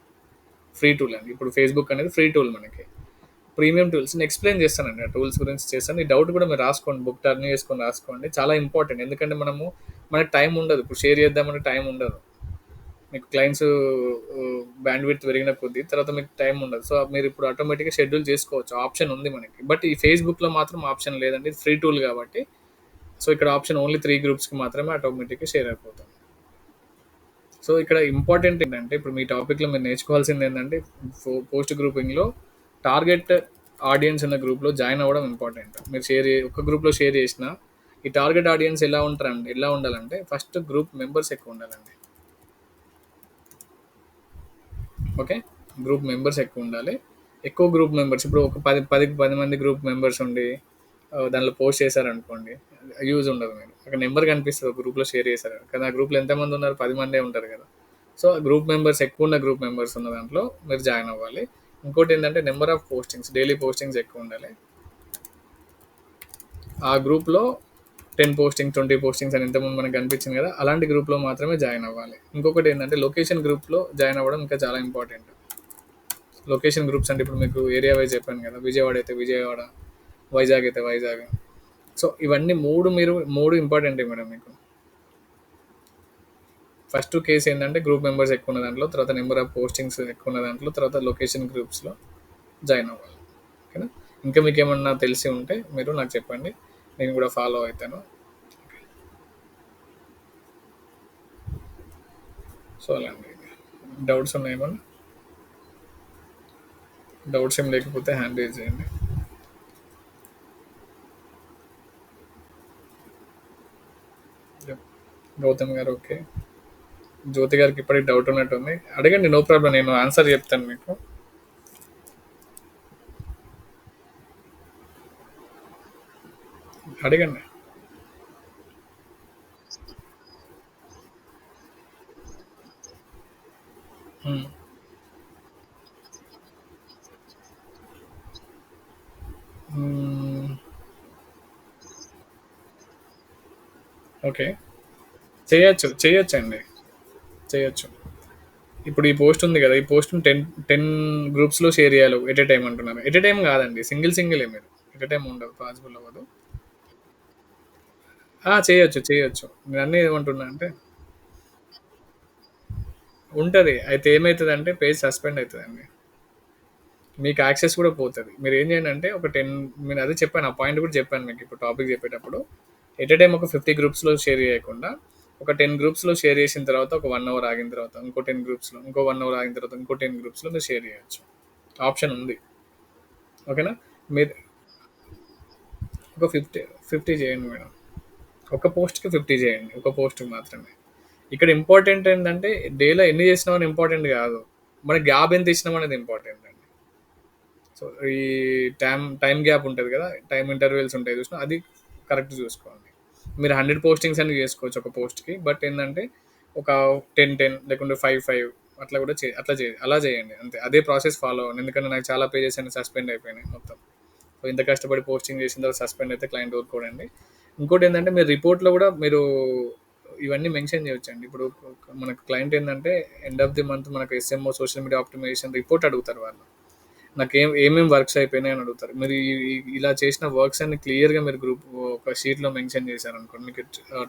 ఫ్రీ టూల్ అండి. ఇప్పుడు ఫేస్బుక్ అనేది ఫ్రీ టూల్ మనకి. ప్రీమియం టూల్స్ నేను ఎక్స్ప్లెయిన్ చేస్తానండి, ఆ టూల్స్ గురించి చేస్తాను. ఈ డౌట్ కూడా మీరు రాసుకోండి, బుక్ టర్న్ చేసుకొని రాసుకోండి, చాలా ఇంపార్టెంట్. ఎందుకంటే మనకి టైం ఉండదు, ఇప్పుడు షేర్ చేద్దామంటే టైం ఉండదు. మీకు క్లయింట్స్ బ్యాండ్ విడ్త్ పెరిగిన కొద్దీ తర్వాత మీకు టైం ఉండదు. సో మీరు ఇప్పుడు ఆటోమేటిక్గా షెడ్యూల్ చేసుకోవచ్చు, ఆప్షన్ ఉంది మనకి. బట్ ఈ ఫేస్బుక్లో మాత్రం ఆప్షన్ లేదండి, ఇది ఫ్రీ టూల్ కాబట్టి. సో ఇక్కడ ఆప్షన్ ఓన్లీ 3 గ్రూప్స్కి మాత్రమే ఆటోమేటిక్గా షేర్ అయిపోతుంది. సో ఇక్కడ ఇంపార్టెంట్ ఏంటంటే, ఇప్పుడు మీ టాపిక్లో మీరు నేర్చుకోవాల్సింది ఏంటంటే, పోస్ట్ గ్రూపింగ్లో టార్గెట్ ఆడియన్స్ ఉన్న గ్రూప్లో జాయిన్ అవ్వడం ఇంపార్టెంట్. మీరు ఒక గ్రూప్లో షేర్ చేసిన ఈ టార్గెట్ ఆడియన్స్ ఎలా ఉండాలంటే, ఫస్ట్ గ్రూప్ మెంబర్స్ ఎక్కువ ఉండాలండి. ఓకే. గ్రూప్ మెంబర్స్ ఎక్కువ ఉండాలి. ఎక్కువ గ్రూప్ మెంబర్స్, ఇప్పుడు ఒక 10 మంది గ్రూప్ మెంబర్స్ ఉండి దాంట్లో పోస్ట్ చేశారనుకోండి, యూజ్ ఉండదు. మీరు అక్కడ నెంబర్ కనిపిస్తుంది ఒక గ్రూప్లో షేర్ చేశారు కానీ ఆ గ్రూప్లో ఎంతమంది ఉన్నారు, 10 మందే ఉంటారు కదా. సో గ్రూప్ మెంబర్స్ ఎక్కువ ఉన్న గ్రూప్ మెంబర్స్ ఉన్న దాంట్లో మీరు జాయిన్ అవ్వాలి. ఇంకోటి ఏంటంటే number of postings, daily postings ఎక్కువ ఉండాలి. ఆ గ్రూప్లో 10 పోస్టింగ్ 20 పోస్టింగ్స్ అని ఇంతకుముందు మనకు కనిపించింది కదా, అలాంటి గ్రూప్లో మాత్రమే జాయిన్ అవ్వాలి. ఇంకొకటి ఏంటంటే లొకేషన్ గ్రూప్లో జాయిన్ అవ్వడం ఇంకా చాలా ఇంపార్టెంట్. లొకేషన్ గ్రూప్స్ అంటే ఇప్పుడు మీకు ఏరియా వైజ్ చెప్పాను కదా, విజయవాడ అయితే విజయవాడ, వైజాగ్ అయితే వైజాగ్. సో ఇవన్నీ మూడు ఇంపార్టెంటే మేడం మీకు. ఫస్ట్ కేసు ఏంటంటే గ్రూప్ మెంబర్స్ ఎక్కువ ఉన్న దాంట్లో, తర్వాత నెంబర్ ఆఫ్ పోస్టింగ్స్ ఎక్కువ ఉన్న దాంట్లో, తర్వాత లొకేషన్ గ్రూప్స్లో జాయిన్ అవ్వాలి. ఓకేనా. ఇంకా మీకు ఏమన్నా తెలిసి ఉంటే మీరు నాకు చెప్పండి, నేను కూడా ఫాలో అవుతాను. సో అలా అండి. డౌట్స్ ఉన్నాయేమన్నా? డౌట్స్ ఏం లేకపోతే హ్యాండ్ రేజ్ చేయండి. Yep. గౌతమ్ గారు ఓకే. జ్యోతి గారికి ఇప్పటికి డౌట్ ఉన్నట్టుంది, అడగండి, నో ప్రాబ్లం, నేను ఆన్సర్ చెప్తాను మీకు. అడగండి. మ్మ్. మ్మ్. ఓకే. చేయొచ్చండి, చేయొచ్చు. ఇప్పుడు ఈ పోస్ట్ ఉంది కదా! ఈ పోస్ట్ 10 గ్రూప్స్‌లో షేర్ చేయాలి ఎట్ ఎ టైమ్ అంటున్నారు. ఎట్ ఎ టైమ్ కాదండి. సింగిలే మీరు. ఎట్ ఎ టైమ్ ఉండదు. పాసిబుల్ అవ్వదు. చేయొచ్చు. చేయొచ్చు. నేనన్నీ ఏమంటున్నా అంటే ఉంటది. అయితే ఏమైతదంటే పేజ్ సస్పెండ్ అయితదండి. మీకు యాక్సెస్ కూడా పోతది. మీరేం చేయండంటే ఒక 10 నేను అదే చెప్పాను. ఆ పాయింట్ కూడా చెప్పాను మీకు ఇప్పుడు టాపిక్ చెప్పేటప్పుడు. ఎట్ ఎ టైమ్ ఒక 50 గ్రూప్స్‌లో షేర్ చేయకుండా, ఒక 10 గ్రూప్స్‌లో షేర్ చేసిన తర్వాత ఒక 1 అవర్ ఆగిన తర్వాత ఇంకో 10 గ్రూప్స్‌లో, ఇంకో 1 అవర్ ఆగిన తర్వాత ఇంకో 10 గ్రూప్స్‌లో మీరు షేర్ చేయొచ్చు. ఆప్షన్ ఉంది. ఓకేనా? మీరు ఒక 50 చేయండి మేడం. ఒక పోస్ట్‌కి 50 చేయండి. ఒక పోస్ట్‌కి మాత్రమే. ఇక్కడ ఇంపార్టెంట్ ఏంటంటే డేలో ఎన్ని చేసినామని ఇంపార్టెంట్ కాదు. మన గ్యాప్ ఎంత ఇచ్చినాం అనేది ఇంపార్టెంట్ అండి. సో ఈ టైమ్ గ్యాప్ ఉంటది కదా! టైమ్ ఇంటర్వెల్స్ ఉంటాయి చూసినా అది కరెక్ట్ చూసుకోండి. మీరు 100 పోస్టింగ్స్ అని చేసుకోవచ్చు ఒక పోస్ట్‌కి. బట్ ఏందంటే ఒక 10 లేకుంటే 5 అట్లా కూడా అలా చేయండి అంతే. అదే ప్రాసెస్ ఫాలో అవ్వండి. ఎందుకంటే నాకు చాలా పేజెస్ అన్ని సస్పెండ్ అయిపోయినాయి మొత్తం. సో ఇంత కష్టపడి పోస్టింగ్ చేసిన తర్వాత సస్పెండ్ అయితే క్లయింట్ ఊరుకోడండి. ఇంకోటేందంటే మీరు రిపోర్ట్‌లో కూడా మీరు ఇవన్నీ మెన్షన్ చేయొచ్చండి. ఇప్పుడు మనకు క్లయింట్ ఏందంటే ఎండ్ ఆఫ్ ది మంత్ మనకు SMO social media optimisation report అడుగుతారు వాళ్ళు. ఏమేమి వర్క్స్ అయిపోయినాయి అని అడుగుతారు. మీరు ఇలా చేసిన వర్క్స్ అన్ని క్లియర్‌గా మీరు ఒక షీట్‌లో మెన్షన్ చేశారనుకోండి. మీకు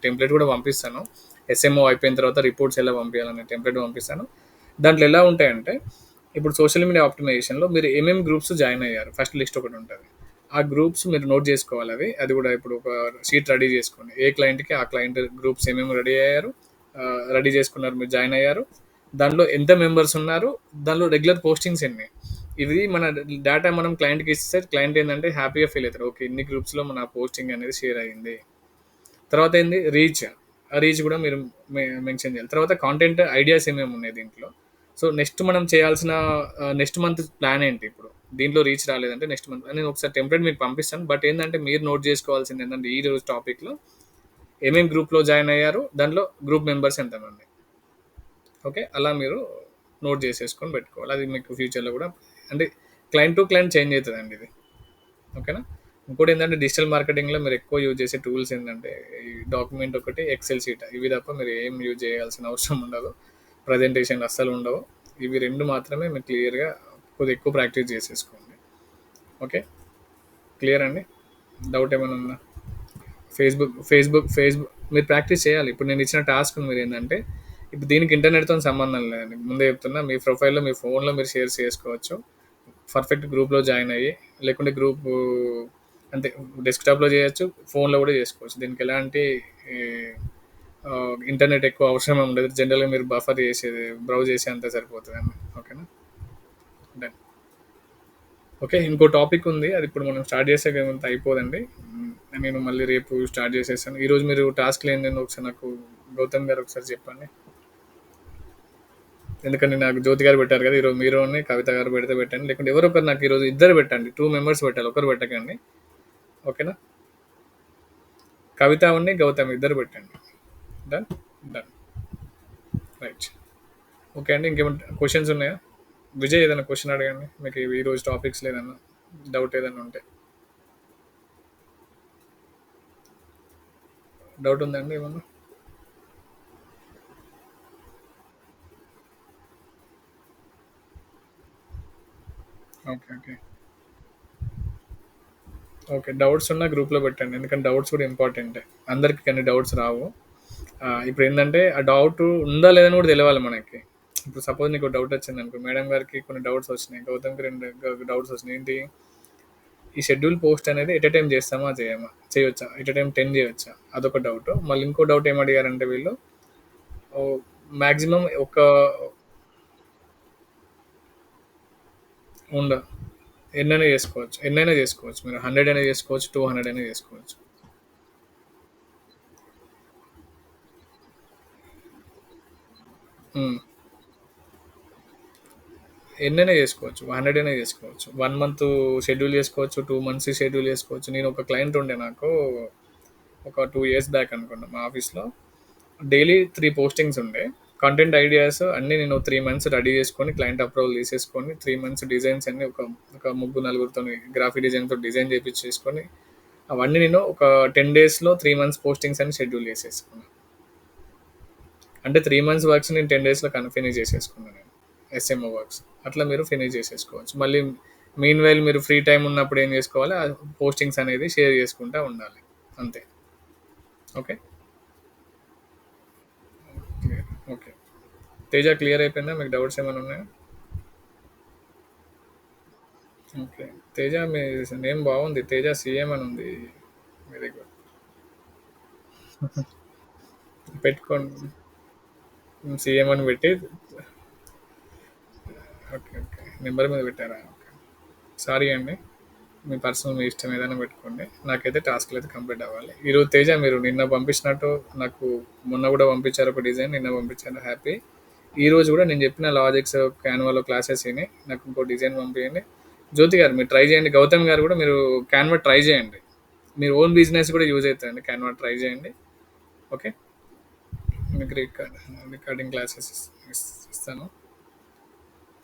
టెంప్లెట్ కూడా పంపిస్తాను. ఎస్ఎంఓ అయిపోయిన తర్వాత రిపోర్ట్స్ ఎలా పంపియాలనే టెంప్లెట్ పంపిస్తాను. దాంట్లో ఎలా ఉంటాయంటే ఇప్పుడు సోషల్ మీడియా ఆప్టిమైజేషన్‌లో మీరు ఏమేమి గ్రూప్స్ జాయిన్ అయ్యారు. ఫస్ట్ లిస్ట్ ఒకటి ఉంటది. ఆ గ్రూప్స్ మీరు నోట్ చేసుకోవాలి అవి. అది కూడా ఇప్పుడు ఒక షీట్ రెడీ చేసుకోండి. ఏ క్లయింట్‌కి ఆ క్లయింట్ గ్రూప్స్ ఏమేమి రెడీ అయ్యారు, రెడీ చేసుకున్నారు, మీరు జాయిన్ అయ్యారు. దాంట్లో ఎంత మెంబర్స్ ఉన్నారు, దానిలో రెగ్యులర్ పోస్టింగ్స్ ఎన్ని. ఇది మన డేటా మనం క్లయింట్‌కి ఇస్తే క్లయింట్ ఏందంటే హ్యాపీగా ఫీల్ అవుతారు. ఓకే. ఇన్ని గ్రూప్స్‌లో మన పోస్టింగ్ అనేది షేర్ అయింది. తర్వాత ఏంది రీచ్. ఆ రీచ్ కూడా మీరు మెన్షన్ చేయాలి. తర్వాత కాంటెంట్ ఐడియాస్ ఏమేమి ఉన్నాయి దీంట్లో. సో నెక్స్ట్ మనం చేయాల్సిన నెక్స్ట్ మంత్ ప్లాన్ ఏంటి ఇప్పుడు? దీంట్లో రీచ్ రాలేదంటే నెక్స్ట్ మంత్ నేను ఒకసారి టెంప్లెట్ మీకు పంపిస్తాను. బట్ ఏందంటే మీరు నోట్ చేసుకోవాల్సింది ఏంటంటే ఈ రోజు టాపిక్‌లో ఏమేమి గ్రూప్‌లో జాయిన్ అయ్యారు, దాంట్లో గ్రూప్ మెంబర్స్ ఎంతమంది. ఓకే. అలా మీరు నోట్ చేసేసుకొని పెట్టుకోవాలి. అది మీకు ఫ్యూచర్‌లో కూడా అంటే క్లయింట్ టు క్లయింట్ చేంజ్ అయితదండి ఇది. ఓకేనా? ఇంకోటేంటంటే డిజిటల్ మార్కెటింగ్‌లో మీరు ఎక్కువ యూజ్ చేసే టూల్స్ ఏంటంటే ఈ డాక్యుమెంట్ ఒకటి, ఎక్సెల్ షీట్ ఇవి తప్ప మీరు ఏం యూజ్ చేయాల్సిన అవసరం ఉండదు. ప్రజెంటేషన్‌లు అస్సలు ఉండవు. ఇవి 2 మాత్రమే మీరు క్లియర్‌గా కొద్దిగా ఎక్కువ ప్రాక్టీస్ చేసేసుకోండి. ఓకే. క్లియర్ అండి? డౌట్ ఏమైనా ఉందా? ఫేస్‌బుక్ మీరు ప్రాక్టీస్ చేయాలి. ఇప్పుడు నేను ఇచ్చిన టాస్క్ మీరేందంటే ఇప్పుడు దీనికి ఇంటర్నెట్‌తో సంబంధం లేదండి. ముందే చెప్తున్నా మీ ప్రొఫైల్‌లో మీ ఫోన్‌లో మీరు షేర్ చేసుకోవచ్చు. పర్ఫెక్ట్ గ్రూప్‌లో జాయిన్ అయ్యి, లేకుంటే అంతే డెస్క్‌టాప్‌లో చేయొచ్చు, ఫోన్‌లో కూడా చేసుకోవచ్చు. దీనికి ఎలాంటి ఈ ఇంటర్నెట్ ఎక్కువ అవసరం ఉండదు. జనరల్‌గా మీరు బఫర్ చేసేది, బ్రౌజ్ చేసేంత సరిపోతదండి. ఓకేనా? డన్. ఓకే. ఇంకో టాపిక్ ఉంది. అది ఇప్పుడు మనం స్టార్ట్ చేసాకేమంత అయిపోదండి. నేను మళ్ళీ రేపు స్టార్ట్ చేసేస్తాను. ఈరోజు మీరు టాస్క్‌లు ఏంటంటే ఒకసారి నాకు గౌతమ్ గారు ఒకసారి చెప్పండి. ఎందుకంటే నాకు జ్యోతి గారు పెట్టారు కదా! ఈరోజు మీరుని కవిత గారు పెడితే పెట్టండి. లేకుంటే ఎవరో ఒకరు నాకు ఈరోజు ఇద్దరు పెట్టండి. 2 మెంబర్స్ పెట్టాలి. ఒకరు పెట్టకండి. ఓకేనా? కవిత ఉన్ని గౌతమ్ ఇద్దరు పెట్టండి. డన్. డన్. రైట్. ఓకే అండి. ఇంకేమైనా క్వెషన్స్ ఉన్నాయా? విజయ్ ఏదైనా క్వెషన్ అడగండి. మీకు ఈరోజు టాపిక్స్ ఏదన్నా డౌట్ ఏదైనా ఉంటే. డౌట్ ఉందండి ఏమన్నా? ఓకే. ఓకే. ఓకే. డౌట్స్ ఉన్న గ్రూప్‌లో పెట్టండి. ఎందుకంటే డౌట్స్ కూడా ఇంపార్టెంటే. అందరికి కొన్ని డౌట్స్ రావు. ఇప్పుడేందంటే ఆ డౌట్ ఉందా లేదా అని కూడా తెలవాలి మనకి. ఇప్పుడు సపోజ్ నీకు డౌట్ వచ్చిందనుకో, మేడం గారికి కొన్ని డౌట్స్ వచ్చినాయి. గౌతమ్‌కి 2 డౌట్స్ వచ్చినాయి. ఏంటి? ఈ షెడ్యూల్ పోస్ట్ అనేది ఎట్ ఎ టైమ్ చేస్తామా? చేయమా? చేయొచ్చా? ఎట్ ఎ టైమ్ 10 చేయొచ్చా? అదొక డౌట్. మళ్ళీ ఇంకో డౌట్ ఏమడిగారంటే వీళ్ళు మాక్సిమం ఒక ఉండ ఎన్నైనా చేసుకోవచ్చు. మీరు 100 అయినా చేసుకోవచ్చు. 200 అయినా చేసుకోవచ్చు. హ్మ్. ఎన్నైనా చేసుకోవచ్చు. 100 అయినా చేసుకోవచ్చు. 1 మంత్ షెడ్యూల్ చేసుకోవచ్చు. 2 మంత్స్ షెడ్యూల్ చేసుకోవచ్చు. నేను ఒక క్లయింట్ ఉండే నాకు ఒక 2 ఇయర్స్ బ్యాక్ అనుకుంటా మా ఆఫీస్‌లో. డైలీ 3 పోస్టింగ్స్ ఉండే. కంటెంట్ ఐడియాస్ అన్నీ నేను 3 మంత్స్ రెడీ చేసుకొని క్లయింట్ అప్రూవల్ తీసేసుకొని 3 మంత్స్ డిజైన్స్ అన్నీ ఒక ముగ్గురు నలుగురితోని గ్రాఫిక్ డిజైన్‌తో డిజైన్ చేపిచ్చేసుకొని అవన్నీ నేను ఒక 10 డేస్‌లో 3 మంత్స్ పోస్టింగ్స్ అని షెడ్యూల్ చేసేసుకున్నా. అంటే 3 మంత్స్ వర్క్స్ నేను 10 డేస్‌లో ఫినిష్ చేసేసుకున్నా నేను. SMO works. అట్లా మీరు ఫినిష్ చేసేసుకోవచ్చు. మళ్ళీ మీన్ వైల్ మీరు ఫ్రీ టైమ్ ఉన్నప్పుడు ఏం చేసుకోవాలి, ఆ పోస్టింగ్స్ అనేది షేర్ చేసుకుంటా ఉండాలి. అంతే. Okay. Clear. Okay. Teja clear అయిపోయిందా? మీకు డౌట్స్ ఏమైనా ఉన్నాయా? ఓకే. తేజ మీ నేమ్ బాగుంది. తేజ సీఎం అని ఉంది. Very good. పెట్టుకోండి. సీఎం అని పెట్టి ఓకే. ఓకే. నెంబర్ మీద పెట్టారా? ఓకే. సారీ అండి. మీ పర్సనల్ మీ ఇష్టం ఏదైనా పెట్టుకోండి. నాకైతే టాస్క్‌లు అయితే కంప్లీట్ అవ్వాలి. ఈరోజు తేజ మీరు నిన్న పంపించినట్టు నాకు మొన్న కూడా పంపించారు ఒక డిజైన్. నిన్న పంపించారు హ్యాపీ. ఈరోజు కూడా నేను చెప్పిన లాజిక్స్ క్యాన్వాలో క్లాసెస్ విని నాకు ఇంకో డిజైన్ పంపియండి. జ్యోతి గారు మీరు ట్రై చేయండి. గౌతమ్ గారు కూడా మీరు క్యాన్వా ట్రై చేయండి. మీరు ఓన్ బిజినెస్ కూడా యూజ్ అవుతుందండి. క్యాన్వా ట్రై చేయండి. ఓకే. మీకు రికార్డింగ్ క్లాసెస్ ఇస్తాను.